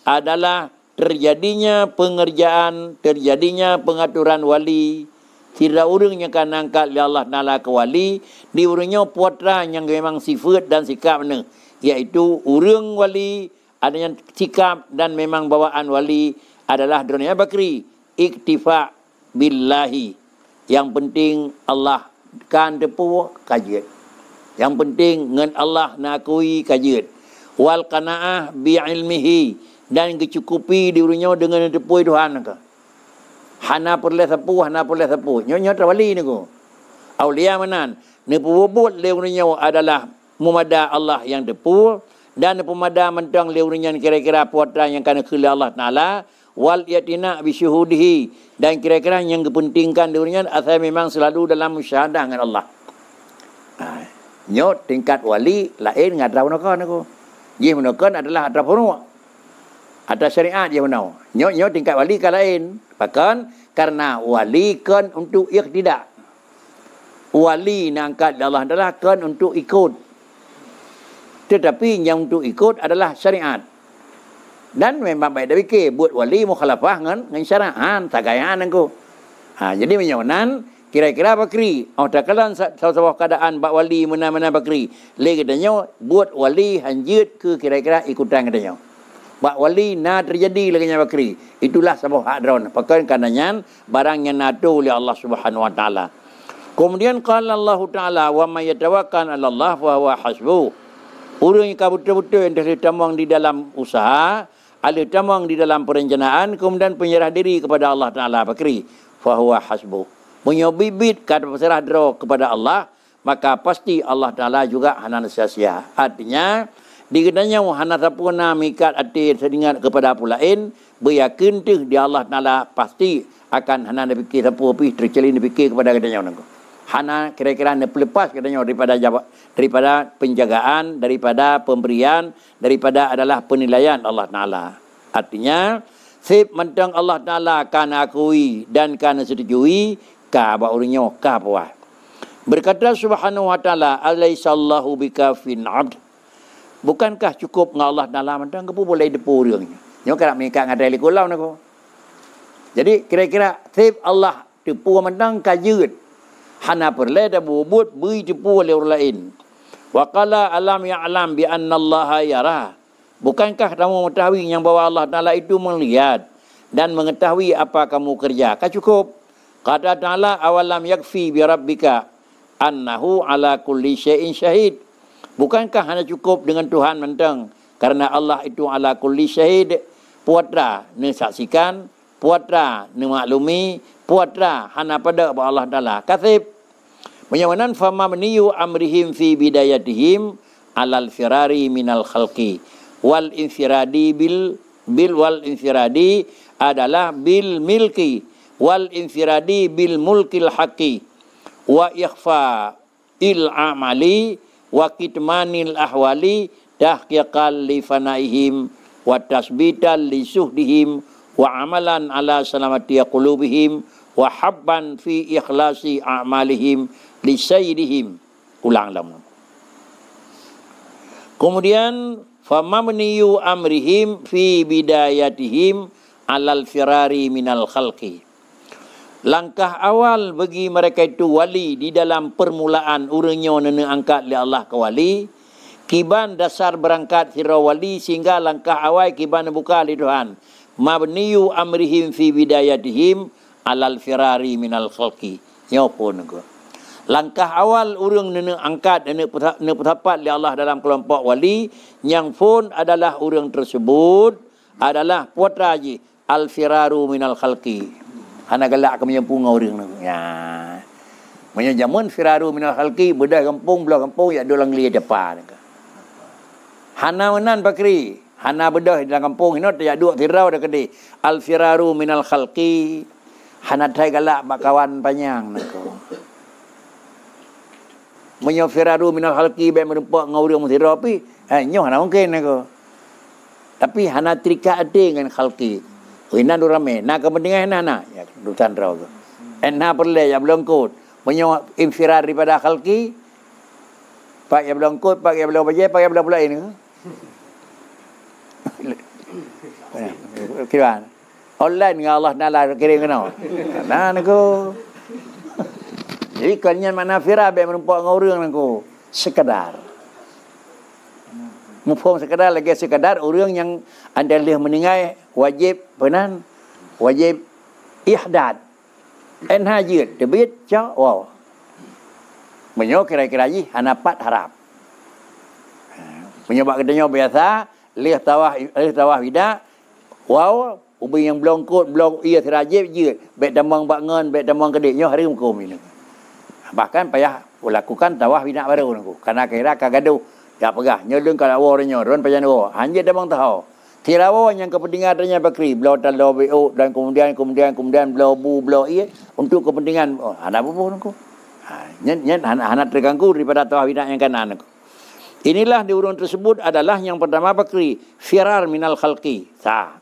adalah terjadinya pengerjaan, terjadinya pengaturan wali. Tidak urangnya kan angkat oleh Allah Ta'ala ke wali, di urangnya putra yang memang sifat dan sikap mana, iaitu urang wali adanya sikap dan memang bawaan wali adalah dunia bakri iktifa billahi. Yang penting Allah kan depu kajian. Yang penting ngan Allah nakui kajian. Wal qanaah bi ilmihi, dan kecukupi diurunyo dengan depu Tuhan ka. Hana perle sapu, nyonya wali ni ko. Aulia manan, ne pubut leurunyo adalah mumada Allah yang depu, dan pemada mentang leurunyan kira-kira putra yang kana khili Allah Ta'ala wal yatina bi syuhudihi, dan kira-kira yang kepentingkan leurunyan asal memang selalu dalam musyahadah dengan Allah. Nyot tingkat wali lain ngadrau nakon aku. Ye menakon adalah atraf furu'. Atas syariat dia menau. Nyot tingkat wali ka lain. Bahkan karena wali kan untuk iqtida. Wali nak angkat Allah adalah kan untuk ikut. Tetapi yang untuk ikut adalah syariat. Dan memang baik dah fikir buat wali mukhalafah dengan syariat, tagayan aku. Jadi menyonan kira-kira bakri. Tak kalan salah keadaan bak wali mana-mana bakri. Le katanya buat wali hanjut ke kira-kira ikutan katanya. Bak wali na terjadi lagi bakri. Itulah sebab hak drawn. Pakai karenanya barang yang natu oleh Allah Subhanahu wa taala. Kemudian qala Allah Ta'ala wa may yatawakkal 'ala Allah fa huwa hasbuh. Orang yang betul-betul yang dah tambang di dalam usaha, ada tambang di dalam perencanaan, kemudian penyerah diri kepada Allah Ta'ala bakri. Fahuwa hasbuh. Menyobibit kata berserah diri kepada Allah, maka pasti Allah Ta'ala juga hana sia-sia. Artinya, dikatanya hana sapuna mikat hati sedingat kepada pula lain, beryakin tu di Allah Ta'ala pasti akan hana nak fikir apa pi terceli nak fikir kepada katanya orang. Hana kira-kira nak lepas katanya daripada penjagaan, daripada pemberian, daripada adalah penilaian Allah Taala. Artinya sip mentang Allah Taala akan akui dan akan setujui ka ba urinyo ka puas. Berkata Subhanahu wa taala, "Alaisallahu bikafin 'abd." Bukankah cukup dengan Allah Taala mentang kepu boleh depu urangnya. Nyo kena mengikak ngadai likulau nako. Jadi kira-kira sip Allah depu mentang kajut. Hana perle da bubut bui depu oleh orang lain. Wa qala alam ya'lam bi anna Allah yara. Bukankah kamu mengetahui yang bahwa Allah Taala itu melihat dan mengetahui apa kamu kerja? Kah cukup. Kata Taala awalam yakfi bi rabbika annahu ala kulli syai'in syahid. Bukankah hanya cukup dengan Tuhan mentang karena Allah itu ala kulli syahid, puatra ni saksikan, puatra ni maklumi, puatra hana pada Allah Taala. Kasib menyawanan fama meniyu amrihim fi bidayatihim alal firari minal khalqi wal infiradi bil wal infiradi adalah bil milki wal infiradi bil mulkil haqqi wa ikhfa il amali wa kitmanil ahwali tahqiqan li fanaihim wa tasbitan li suhdihim wa amalan ala salamati qulubihim wa habban fi ikhlasi a'malihim li sayyidihim. Ulang lama. Kemudian famamniyu amrihim fi bidayatihim alal firari minal khalqi. Langkah awal bagi mereka itu wali di dalam permulaan urangnya nena angkat li Allah ke wali. Kiban dasar berangkat sira wali sehingga langkah awal kiban buka li Tuhan. Mabniyu amrihim fi bidayatihim alal firari minal khalqi. Nyopo nego. Langkah awal urang nena angkat nena petapat li Allah dalam kelompok wali yang pun adalah urang tersebut adalah putra ji al firaru minal khalqi. Hana galak ke menyempung orang tu. Ya. Menyajamun firaru minal khalqi bedah kampung belah kampung ya dolang li depan. Hana menan pakri. Hana bedah di dalam kampung ini tak duk tirau dah kedi. Al firaru minal khalqi. Hana tai galak bak kawan panjang nako. Menyo firaru minal khalqi bae merempak ngau orang tirau pi. Nyoh hana mungkin nako. Tapi hana trika ade dengan khalqi. Ina durame, na kepentingan na ya dutan rau tu. Enna perle ya belongkut. Menyo infirar daripada khalqi. Pak ya belongkut, pak ya belong baje, pak ya belong pula ini. Kira online dengan Allah Taala kirim kena. Nah naku. Jadi kanyan mana firar be merempak ngorang naku. Sekadar. Mufhum sekadar lagi sekadar orang yang anda lihat meninggal wajib penan wajib ihdad en hajir debit cha wow menyo kira-kira ji hanapat harap menyebab katanya biasa lihat tawah tidak wow ubi yang belongkut belong ia terajib je bet damang bangun bet damang kedeknya hari hukum ini bahkan payah lakukan tawah tidak baru nunggu karena kira kagaduh tak pegah nyelung kalau awalnya ron pajan awal hanya damang tahu tirawa yang kepentingan adanya bakri belau talau bo dan kemudian belau bu belau ia untuk kepentingan ada apa pun aku nyet anak terganggu daripada tawhid yang kanan aku. Inilah di urun tersebut adalah yang pertama bakri firar minal khalqi sah.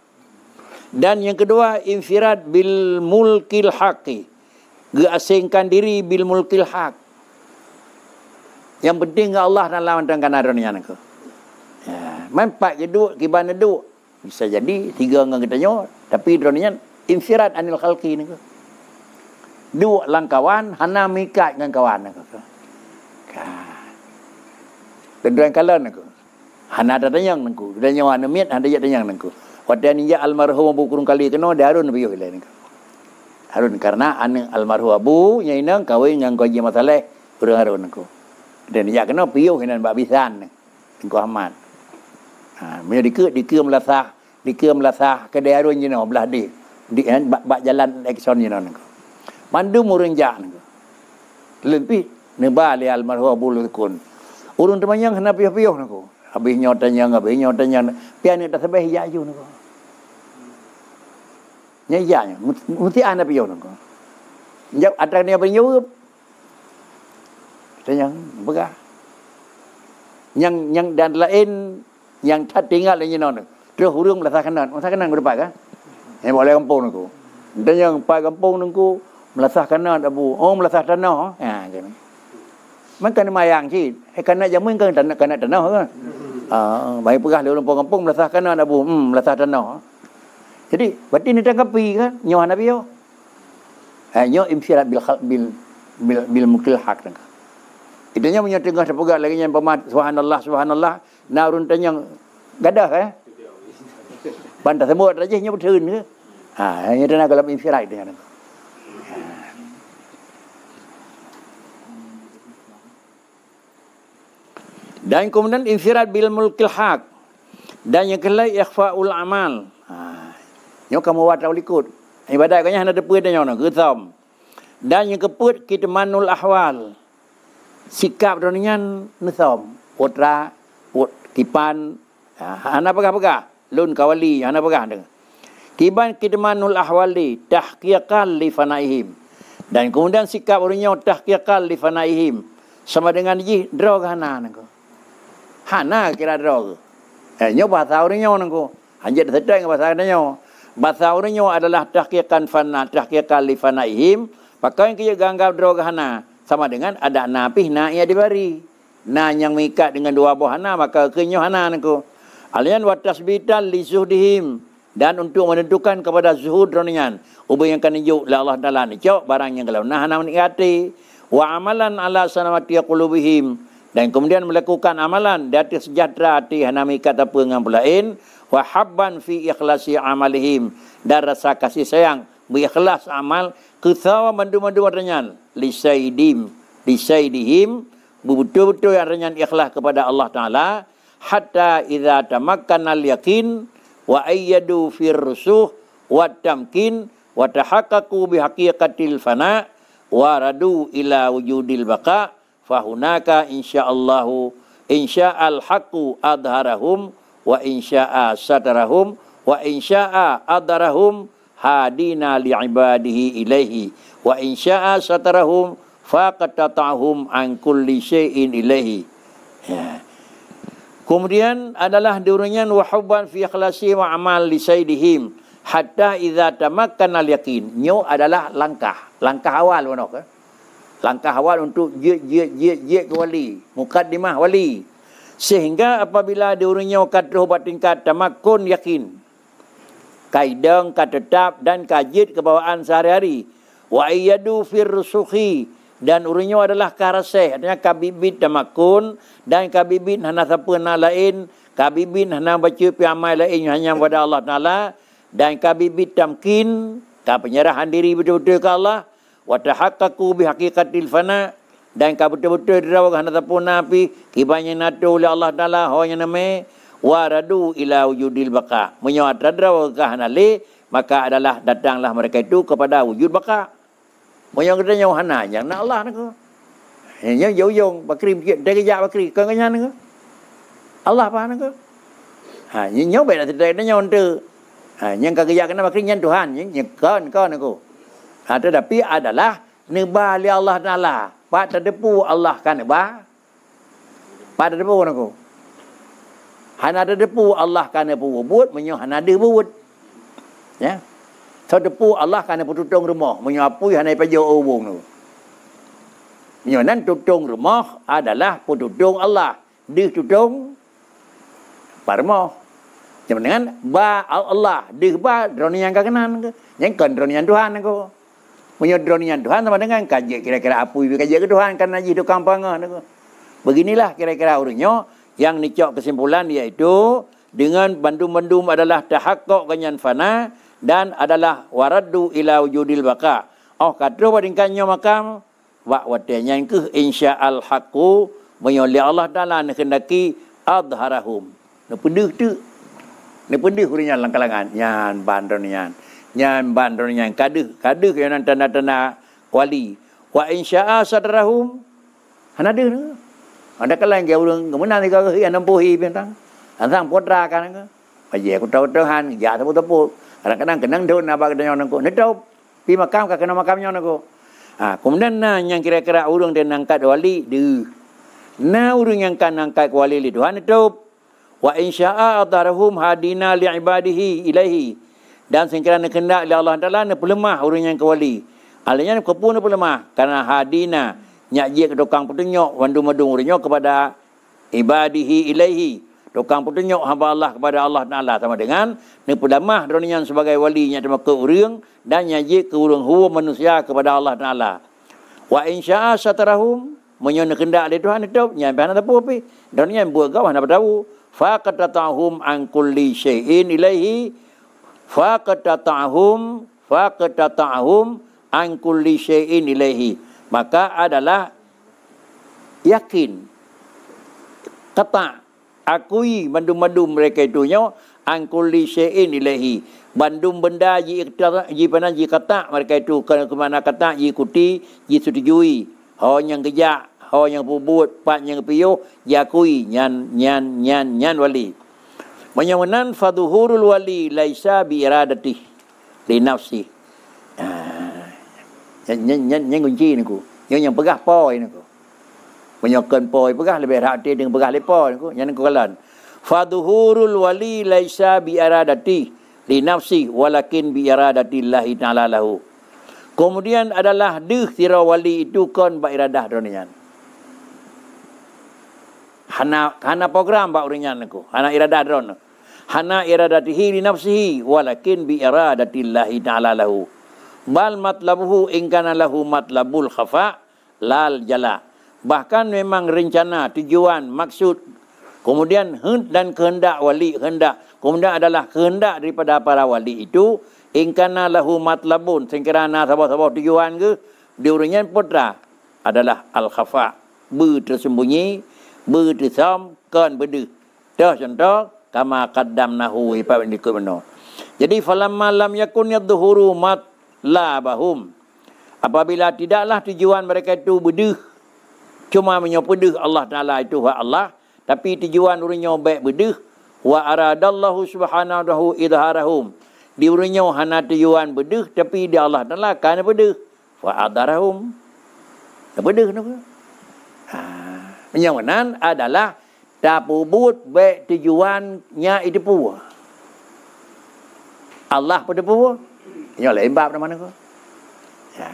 Dan yang kedua infirad bil mulkil haqqi asingkan diri bil mulkil haq. Yang penting Allah dalam mentangkan adanya aku. Ya, mempak geduk kiban geduk bisa jadi tiga dengan katanya tapi drone-nya infirad anil khalqi ni. Dua langkawan hana mikat dengan kawan aku. Kedua kalan aku. Hana ada tanyang aku. Dan yang ana miat ada ya tanyang aku. Pada ni ya almarhum Abu kurung kali kena Harun biyo hilang aku. Harun karena ane almarhum Abu nyainang kawin dengan Haji Masaleh urang Harun aku. Dan ya kena piyo hinan bak bisan engko Ahmad. Dia dike melasah kedai Harun je no belah di bak jalan Exxon je no. Mandu murung jak no. Lebih neba li almarhum Abu Lukun. Urun temanyang hena piyo-piyo no. Habis nyotanya pian ni tak sebeh ya ju no. Nya mesti ana piyo nang. Njak ada ni apa nyurup. Tanya begah. Yang dan lain yang tak tinggal lagi non. Terus hurung melasakan berapa kan? Yang boleh kampung nangku. Dan yang pai kampung nangku melasakan abu. Oh melasakan tanah. Ha gitu. Maka ni mayang sih. Kena jamin kan tanah kan. Baik pegah di kampung melasakan abu. Melasakan tanah. Jadi berarti ni tangkapi kan nyawa Nabi yo. Nyawa imsyarat bil mukil hak nang. Itunya punya tengah terpegat lagi yang pemat subhanallah narun tanyang gadah bantah semut aja nya betul ke. Nya dana kalau imsyarat dia nang. Dan kemudian infirad bil mulkil haq. Dan yang kelai ikhfaul amal. Nyo kamu wat likut. Ibadat kanya hana depu dan nyo kesom. Dan yang keput kita manul ahwal. Sikap donian nesom. Putra, kipan, hana pegah-pegah. Lun kawali, hana pegah dengar. Kiban kita manul ahwal di tahqiqal li fanaihim. Dan kemudian sikap orangnya tahqiqal li fanaihim. Sama dengan ji draw hana nangko. Hana kira draw. Nyo bahasa orangnya nangko. Hanjat sedang bahasa orangnya. Bahasa orangnya adalah tahqiqan fana, tahqiqal li fanaihim. Pakai yang ganggap draw hana. Sama dengan ada napih na ia dibari. Na yang mengikat dengan dua buah hana maka kenyo hana nangko. Alian wa tasbitan li zuhdihim. Dan untuk menentukan kepada zuhud ronian. Ubah yang kan ijuk la Allah Ta'ala ni. Cok barang yang kalau nah hana menikati. Wa amalan ala sanawati qulubihim. Dan kemudian melakukan amalan di atas sejahtera hati hana mengikat apa dengan pulain. Wa habban fi ikhlasi amalihim. Dan rasa kasih sayang. Berikhlas amal. Kethawa mandu-mandu ronian. Lisaidihim betul-betul yang renyan ikhlas kepada Allah Ta'ala hatta idza tamakkana al-yaqin wa ayyadu fir rusuh wa tamkin wa tahaqqaqu bi haqiqatil fana wa radu ila wujudil baqa fahunaka insyaallahu insya'al haqqu adharahum wa insya'a satarahum wa insya'a adarahum hadina li'ibadihi ilaihi wa insya'a satarahum faqatata'hum an kulli syai'in ilaihi. Kemudian adalah diurunyan wa hubban fi ikhlasi wa amal li sayyidihim hatta idza tamakkana al-yaqin. Nyo adalah langkah awal monok. Langkah awal untuk je ke wali, mukaddimah wali. Sehingga apabila diurunnya kadruh tingkat tamakkun yakin. Kaidang, katetap dan kajid kebawaan sehari-hari. Wa ayyadu fir rusukhi. Dan urinyo adalah karaseh. Artinya kabibit tamakun. Dan kabibit hana siapa lain. Kabibit hana baca piamai lain hanya kepada Allah Ta'ala. Dan kabibit tamkin. Penyerahan diri betul-betul ke Allah. Wa tahaqqaqu bihaqiqatil fana. Dan betul-betul dirawak hana siapa nabi. Kibanya natu oleh Allah Ta'ala. Hanya nama. Waradu ila wujudil baqa. Menyawat radra kahanali, maka adalah datanglah mereka itu kepada wujud baqa. Menyawat katanya hana yang nak Allah nak. Nya jauh bakri dia kerja bakri kan kanya nak. Allah apa nak? Nya baik tidak ada nya untuk. Yang kerja kena bakri nya Tuhan, yang kan aku. Tetapi adalah nebah li Allah Taala. Pak terdepu Allah kan nebah. Pak terdepu aku. Hana ada depu Allah kerana buat menyo hana ada buat. Ya. So depu Allah kerana tutung rumah, menyo apui hana pajo obong tu. Menyo nan tutung rumah adalah tutung Allah. Di tutung parmo. Yang dengan ba Allah, di ba dronian kakenan ke. Yang kan dronian Tuhan aku. Menyo dronian Tuhan sama dengan kaji kira-kira apui kaji ke Tuhan kan haji tu kampang aku. Beginilah kira-kira urunyo. Yang nicok kesimpulan iaitu dengan bandum-bandum adalah tahaqqaq ganyan fana dan adalah waraddu ila wujudil baqa. Kata wadingkannya makam wa watanya ke insya'al haqqu menyoli Allah Taala nakendaki adharahum. Ne pedih tu. Ne pedih kurinya langkalangan nyan bandonian. Nyan bandonian kadeh yang tanda-tanda wali. Wa insya'a sadrahum hanade ne. Ada kalau yang jauh kemudian ni kalau yang nampuhi bintang, antang putra kan, Bagi aku tahu Tuhan, ya tepu-tepu. Kadang-kadang kenang daun abang kena nyon aku. Netop pi makam ka kena makam nyon aku. Kemudian yang kira-kira urang dia nangkat wali de. Urang yang kan nangkat wali li Tuhan netop. Wa insya'a adarahum hadina li ibadihi ilaihi. Dan sekiranya kehendak li Allah Taala ne pelemah urang yang ke wali. Alanya ke pun pelemah karena hadina nyak je ke tukang petunjuk wandu-madung urangnya kepada ibadihi ilaihi. Tukang petunjuk hamba Allah kepada Allah Ta'ala sama dengan ni pedamah dunia sebagai walinya sama ke urang dan nyaji ke urang huwa manusia kepada Allah Ta'ala. Wa insya'a satarahum menyon kendak di Tuhan itu nyampe ana tapu api dunia buat gawah nak tahu faqatatahum an kulli syai'in ilaihi faqatatahum an kulli syai'in ilaihi, maka adalah yakin kata akui bandum-bandum mereka itu nyo angkuli syai'in ilahi bandum benda ji pana ji kata mereka itu ke mana kata ji ikuti ji setujui ho yang kejak ho yang pubut pak yang piyo yakui nyan wali menyawanan fadhuhurul wali laisa bi iradati li nafsi nyan kunci niku yang pegah poi niku menyokan poi pegah lebih hati dengan pegah lepo niku yang niku kalan fadhuhurul wali laisa bi iradati li nafsi walakin bi iradati Allah taala lahu. Kemudian adalah tira wali itu kon ba iradah donian hana program ba uringan niku hana iradah don hana iradatihi li nafsihi walakin bi iradati Allah taala lahu bal matlabuhu in kana lahu matlabul khafa lal jala. Bahkan memang rencana, tujuan, maksud, kemudian dan kehendak wali, kemudian adalah kehendak daripada para wali itu, ingkana lahu matlabun, sekiranya sabah-sabah tujuan ke, diurangnya putra adalah al-khafa, tersembunyi, tersam, kan berdeh. Contoh, kama qaddamnahu, ipa ikut benar. Jadi, falamma lam yakun yadzuhuru matlabahum, apabila tidaklah tujuan mereka itu berdeh, cuma menyopedeh Allah Ta'ala itu wa Allah. Tapi tujuan urinya baik bedeh. Wa aradallahu subhanahu idharahum. Di urinya hana tujuan bedeh. Tapi di Allah Ta'ala kan bedeh. Wa adarahum. Bedeh kenapa? Penyawanan adalah tapubut baik tujuannya itu pun. Allah pada pun. Ini lain bab mana kau?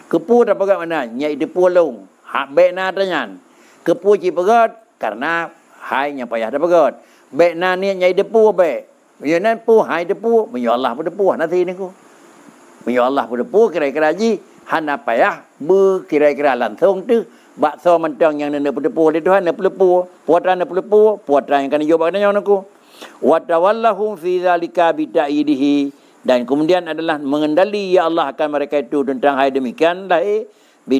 Kepu tak pegat mana? Nya itu pun long. Hak baik na tanyan. Kepu ci pegat karena hai nya payah dah pegat. Baik na ni nyai depu baik. Menyan pu hai depu, menyo Allah pu depu nanti niku. Menyo Allah pu depu kira-kira ji hana payah bu kira-kira langsung tu bakso mentang yang nene pu depu le Tuhan ne pu depu, puatan ne pu depu, puatan yang kan yo baganya niku. Wa tawallahum fi zalika bi ta'idihi dan kemudian adalah mengendali ya Allah akan mereka itu tentang hai demikian lah bi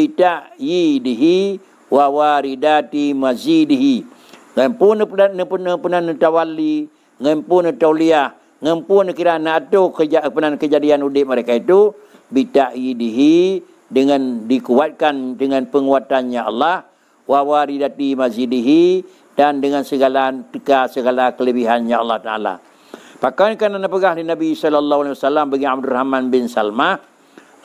ta'idihi wa waridati mazidihi ngempun penan tawalli ngempun tauliah ngempun kira nado kejadian udip mereka itu bi ta'idihi dengan dikuatkan dengan penguatannya Allah wa waridati mazidihi dan dengan segala kelebihannya Allah Ta'ala. Bahkan kerana pegah di Nabi sallallahu alaihi wasallam bagi Abdurrahman bin Salmah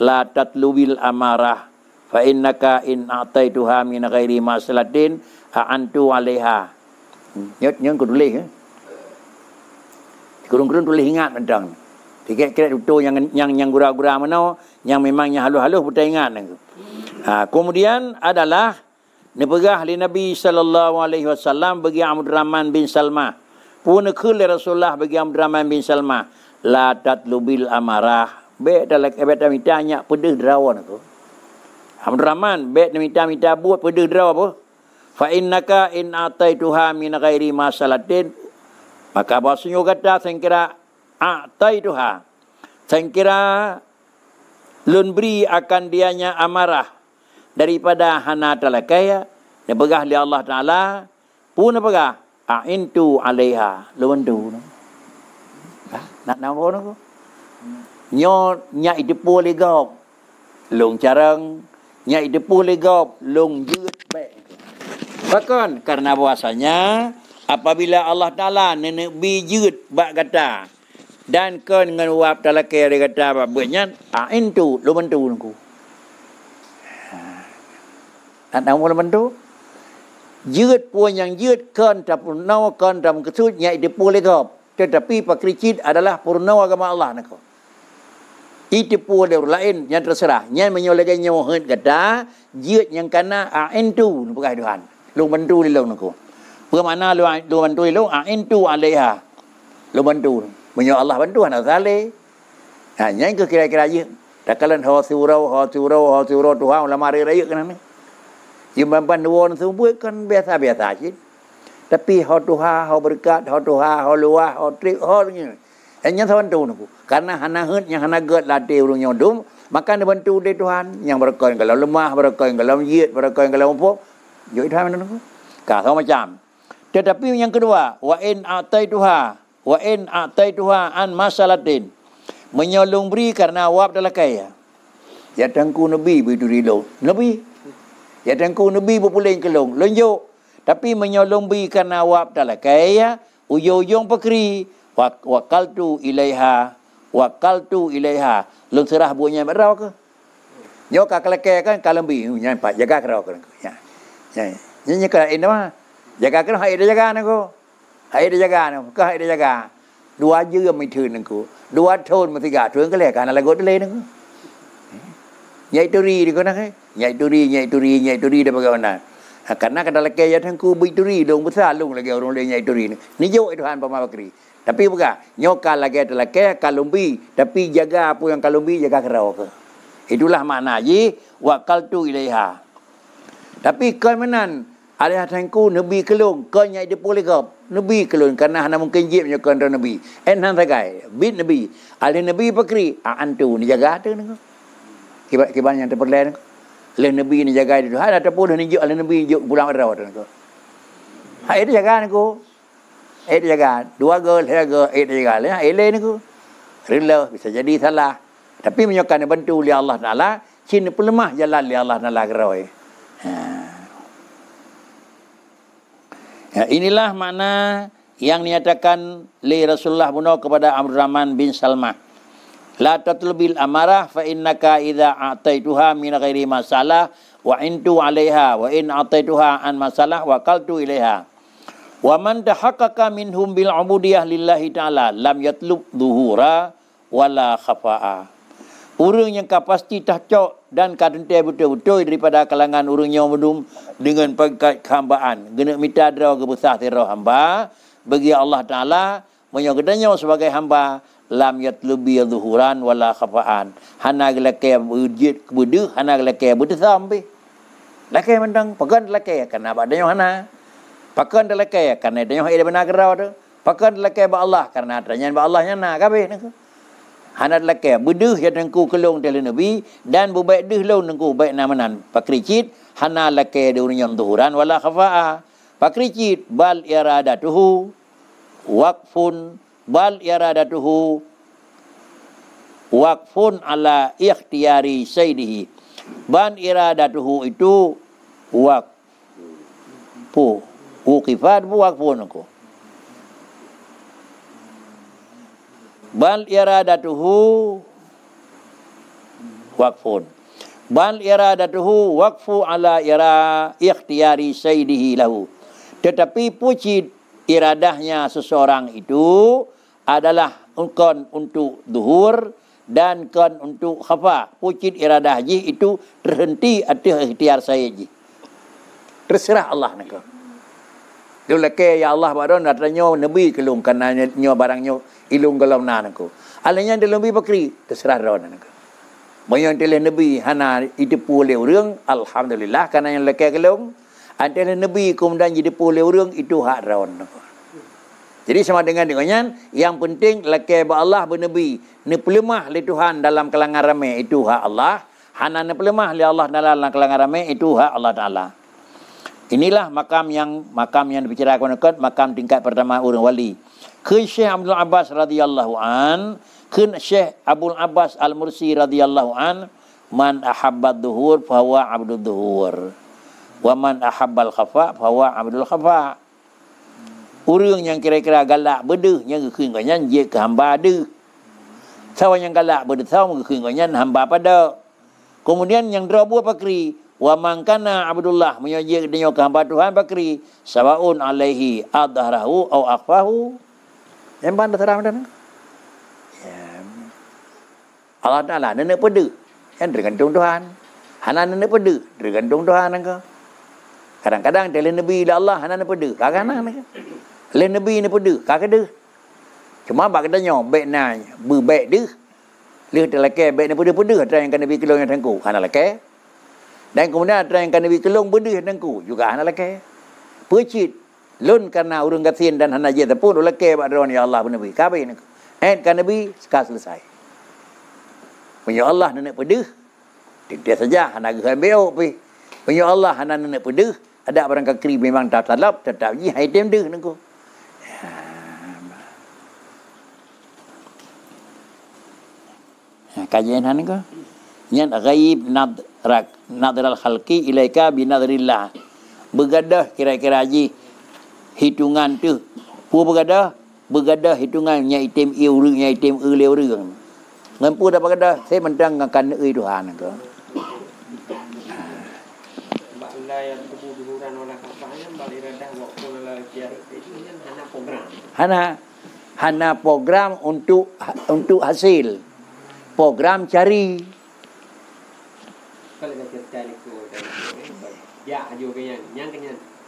la tatlubil amarah fa innaka in a'taituha min ghairi maslahatin a'antu 'alaiha. Nyot ku tulis kurung-kurung tulis ingat tentang. Kira-kira itu yang gura-gura mana yang memangnya halus-halus betul ingat. Kemudian adalah nepegah li Nabi sallallahu alaihi wasallam bagi Abdurrahman bin Salmah. Pun khul Rasulullah bagi Abdurrahman bin Salmah la tatlubil amarah. Baik dalam kebet mitanya pedih derawan tu. Abdurrahman baik minta buat pedih derawan apa? Fa innaka in ataituha min ghairi masalatin, maka bahasanya kata sengkira ataituha, sengkira lun beri akan dianya amarah daripada hana talakaya nepegah li Allah Taala pun nepegah a'intu 'alaiha lawandu. Nak nama tu nyo nya itu boleh gop long carang nya itu boleh gop long jut baik. Bahkan karena bahasanya Apabila Allah Ta'ala Nabi jut bak kata dan ke dengan wap talakir dia kata apa buatnya intu lu bantu aku. Nak tahu lu bantu? Jut pun yang jut kan tak purnawa kan dalam kesud nyai dia boleh kau. Tetapi pakricit adalah purnawa agama Allah nak. Itu pun dia lain yang terserah. Yang menyolehkan nyawa kata jut yang kana intu bukan Tuhan. Lu bantu dia lu nak. Bermakna lu bantu lu intu alaiha. Lu bantu. Menyo Allah bantu anak saleh. Nyai ke kira-kira je. Takalan ha surau Tuhan ulama raya kan ni. Yang mampan dua semua kan biasa-biasa je. Tapi ha Tuhan, ha berkat, ha Tuhan, ha luah, ha trik, ha ni. Yang bantu aku. Karena hana hut yang hana get latih urang nyodum, maka dia bantu dia Tuhan yang berkat kalau lemah, berkat kalau jiat, berkat kalau apa. Yo Tuhan mana aku. Sama macam. Tetapi yang kedua, wa in a'taituha an masalatin. Menyolong beri karena awak adalah kaya. Ya tangku Nabi begitu rilong. Nabi. Ya tangku Nabi berpulang kelong. Lonjok. Tapi menyolong beri karena awak adalah kaya. Ujung-ujung pekeri. Wakaltu ilaiha. Long serah buahnya berau ke? Nyok kalau kaya kan kalau beri. Nyampak jaga kerau ke? Nyanyi kalau ini mah. Jaga kan hai dia jaga aku. Hai dia jaga aku. Hai dia jaga. Dua je mai thun aku. Dua thon ma tiga thun ke le kan la got le aku. Nyai turi di kona kai. Nyai turi dia bagaimana? Karena kada leke ya tangku bi turi dong besar long lagi orang le nyai turi ni. Ni jo Tuhan pama bakri. Tapi bukan nyoka lagi ada leke kalumbi tapi jaga apa yang kalumbi jaga kerau ke. Itulah makna ji waqaltu ilaiha. Tapi kau menan alih tangku Nabi kelung kau nyai dia boleh kau Nabi kelung karena hana mungkin jib nya kan Nabi enan sagai bid Nabi alih Nabi pakri antu ni jaga tu nang kiban yang terperlen le Nabi ni jaga itu ada pun ni juk alih Nabi juk pulang rawat tu hai dia jaga aku dia jaga dua gol dia jaga le ele ni aku rela bisa jadi salah tapi menyokan bantu oleh Allah Taala cin pelemah jalan oleh Allah Taala keroi. Ya, inilah makna yang dinyatakan li Rasulullah bunuh kepada Abdurrahman bin Salmah. La tatlubil amarah fa innaka idza a'taituha min ghairi masalah wa intu 'alaiha wa in a'taituha an masalah wa qaltu ilaiha. Wa man tahaqqaqa minhum bil 'ubudiyah lillahi ta'ala lam yatlub dhuhura wala khafa'a. Orang yang pasti tahcok dan kadentai betul-betul daripada kalangan orang yang mendum dengan pangkat kehambaan. Gena minta draw ke besar terah hamba bagi Allah Taala menyogedanya sebagai hamba lam yatlubi zuhuran wala khafaan. Hana gelake bujit kebudu, hana gelake budu sampai. Lake mendang pakan lake karena badanya hana. Pakan lake karena adanya ida benar gerau tu. Pakan lake ba Allah karena adanya ba Allahnya na kabeh nak. Hana lake buduh ya tengku kelong tele Nabi dan bubaik deh laun tengku baik namanan pakricit hana lake dunyam zuhuran wala khafaa. Pakricit bal iradatuhu waqfun bal iradatuhu waqfun ala ikhtiyari sayyidihi. Ban iradatuhu itu waqfu uqifat waqfun aku. Bal iradatuhu waqfun. Bal iradatuhu waqfu ala ikhtiyari sayyidihi lahu. Tetapi puji iradahnya seseorang itu adalah kon untuk zuhur dan kon untuk khafa. Puji iradah ji itu terhenti atas ikhtiar saya ji. Terserah Allah nak. Dia leke ya Allah baron datanya Nabi kelung karena nyo barangnya ilung galam nanako. Alanya dia lebih bakri terserah ron nanako. Moyon tele Nabi hana itu pule urang alhamdulillah karena yang leke kelung antara Nabi kemudian jadi pule urang itu hak ron nanako. Jadi sama dengannya yang penting leke ba Allah ba Nabi ni pelemah li Tuhan dalam kalangan ramai itu hak Allah. Hana ni pelemah li Allah dalam kalangan ramai itu hak Allah Taala. Inilah makam yang dibicarakan makam tingkat pertama orang wali. Kun Syekh Abdul Abbas radhiyallahu an, kun Syekh Abdul Abbas Al-Mursi radhiyallahu an, man ahabba dhuhur fa huwa abdul dhuhur. Wa man ahabba al-khafa fa huwa abdul khafa. Orang yang kira-kira galak berdeh, yang kekinggannya dia ke hamba ada. Sawan yang galak berdeh, sawan kekinggannya hamba pada. Kemudian yang dua buah pakri, wa mangkana Abdullah menyajik dia ke hamba Tuhan pakri, sawaun alaihi adharahu au akhfahu. Yang mana terang dan? Allah Ta'ala nenek pada. Yang tergantung Tuhan. Hana nenek pada. Tergantung Tuhan. Kadang-kadang dia Nabi ila Allah. Hana nenek pada. Kadang-kadang. Lain Nabi ni pada. Kadang-kadang. Cuma bak katanya. Baik na. Berbaik dia. Lihat dia laki. Baik ni pada-pada. Ada yang kan Nabi kelong yang tengku. Hana laki. Dan kemudian ada yang kan Nabi kelong pada yang tengku. Juga hana laki. Percit. Lun karena urung kasin dan hana jatuh pun. Laki bak daun ya Allah pun Nabi. Kabai ni. And kan Nabi. Sekarang selesai. Punya Allah nenek pedih. Dia saja anak gembel pi. Punya Allah anak nenek pedih. Ada barang kekri memang tak salap, tetap ji hai tem deh nengko. Kajian han ko. Nyan ghaib nadral khalqi ilaika bi nadrillah. Begadah kira-kira ji hitungan tu. Pu begadah hitungan nya item urang nya item le urang. Ngampu dapat kata saya mendang akan Tuhan ke. Hana program untuk hasil. Program cari.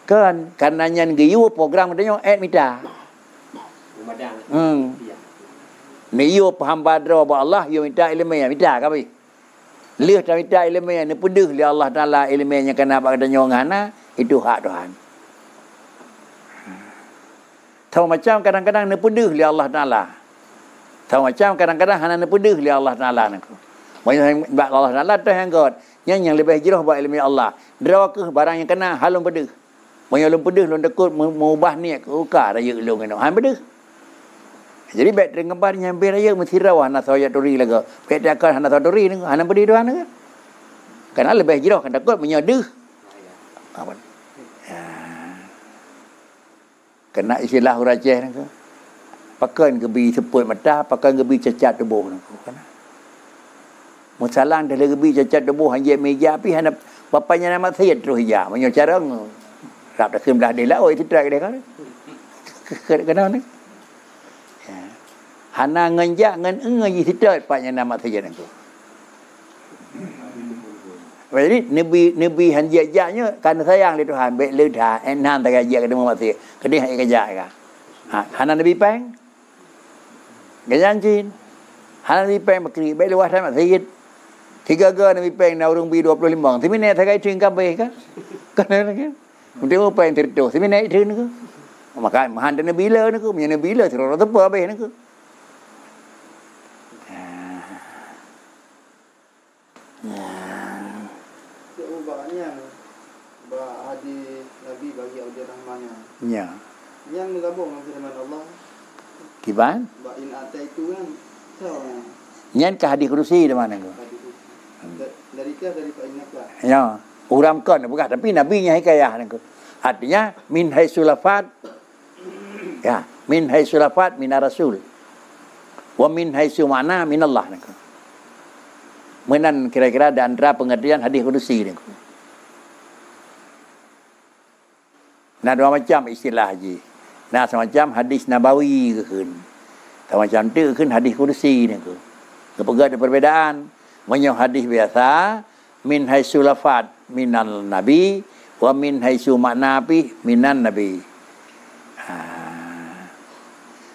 Kan karena nyan giyu program katanya mita. Ni yo hamba dra ba Allah yo minta ilmu ya minta ka pi. Leh ta minta ilmu ya ni pedih li Allah Taala ilmunya kena apa katanya ngana itu hak Tuhan. Tahu macam kadang-kadang ni pedih li Allah Taala. Tahu macam kadang-kadang hana ni pedih li Allah Taala nak. Banyak Allah Taala tu yang god. Yang lebih jirah ba ilmu Allah. Dra ke barang yang kena halum pedih. Banyak lum pedih lum takut mengubah niat ke ukar raya lum kena. Han pedih. Jadi baik dengan bar nyampe raya mesti rawah nak saya tori laga. Baik dia akan hana tori ni hana beri doan kan. Karena lebih jirah kan takut menyedih. Apa? Kena istilah urajeh ni. Pakan gebi seput mata, pakan gebi cacat tubuh ni kan. Musalang dah gebi cacat tubuh hanya meja api hana bapanya nama saya terus hija. Menyo cara rap dah kem dah dia lah oi titrak dia kan. Kenapa ni? Hana ngenjak ngen ngi sitat paknya nama saja nangku. Jadi nabi hanjak-jaknya kan sayang li Tuhan baik le dah enan tak ajak ketemu mati. Kedih ai kajak ka. Hana nabi pang. Gajan jin. Hana nabi pang bakri baik luas sama sayid. Tiga ga nabi pang na urung bi 25. Tapi ne thagai tring ka baik ka. Kan kan. Untuk apa yang tertu. Tapi naik tring ku. Maka mahan nabi la ku, punya nabi la terus apa baik ku. Hadis Nabi bagi Abdul Rahmannya. Ya. Yang menggabung dengan firman Allah. Kiban? In ataitu kan. So. Nyan ke hadis kursi di mana tu? Dari fa'inaka. Ya. Uram kan bukan tapi nabinya hikayah tu. Artinya min haisulafat. Ya, min haisulafat min rasul. Wa min haisu mana min Allah tu. Menan kira-kira dan antara pengertian hadis kursi ni. Nah dua macam istilah haji. Nah semacam hadis nabawi ke kan. Macam tu kan hadis kursi ni ke. Kepegak ada perbezaan. Banyak hadis biasa min haisu lafad minal nabi wa min haisu makna pi minan nabi.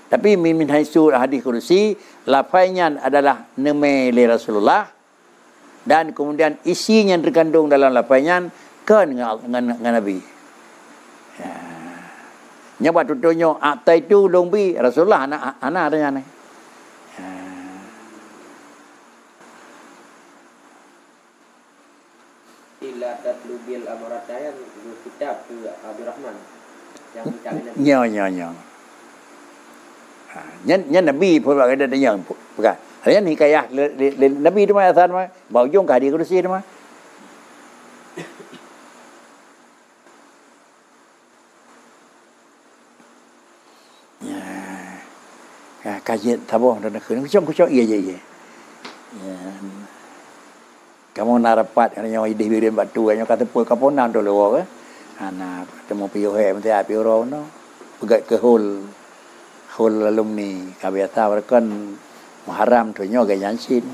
Tapi min haisu hadis kursi lafaznya adalah nama Rasulullah dan kemudian isinya terkandung dalam lafaznya kan dengan nabi. Nyawa tutunya atai tu lombi Rasulullah anak adanya ni. Ila tatlubil amarataya kitab tu Abdul Rahman yang kita nya. Nhân Nabi pun ada yang bukan. Hanya hikayah Nabi tu mah asal mah bau jong ka di kursi tu mah. kajian taboh dan khun kucok iya je. Ya. Kamu narapat yang ide birin batu yang kata pul kaponan dulu ke. Ana temu piu he mesti api ro no. Pegat ke hol alumni kabiasa kan Muharram tu nyo ga yansin.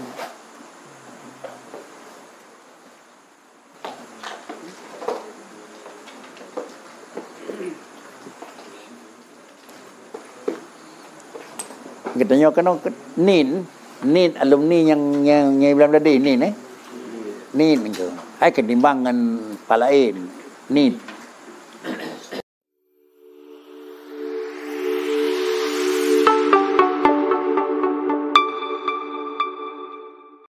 Katanya kan nin alumni yang belum tadi nin nin ke ai ketimbangan palain nin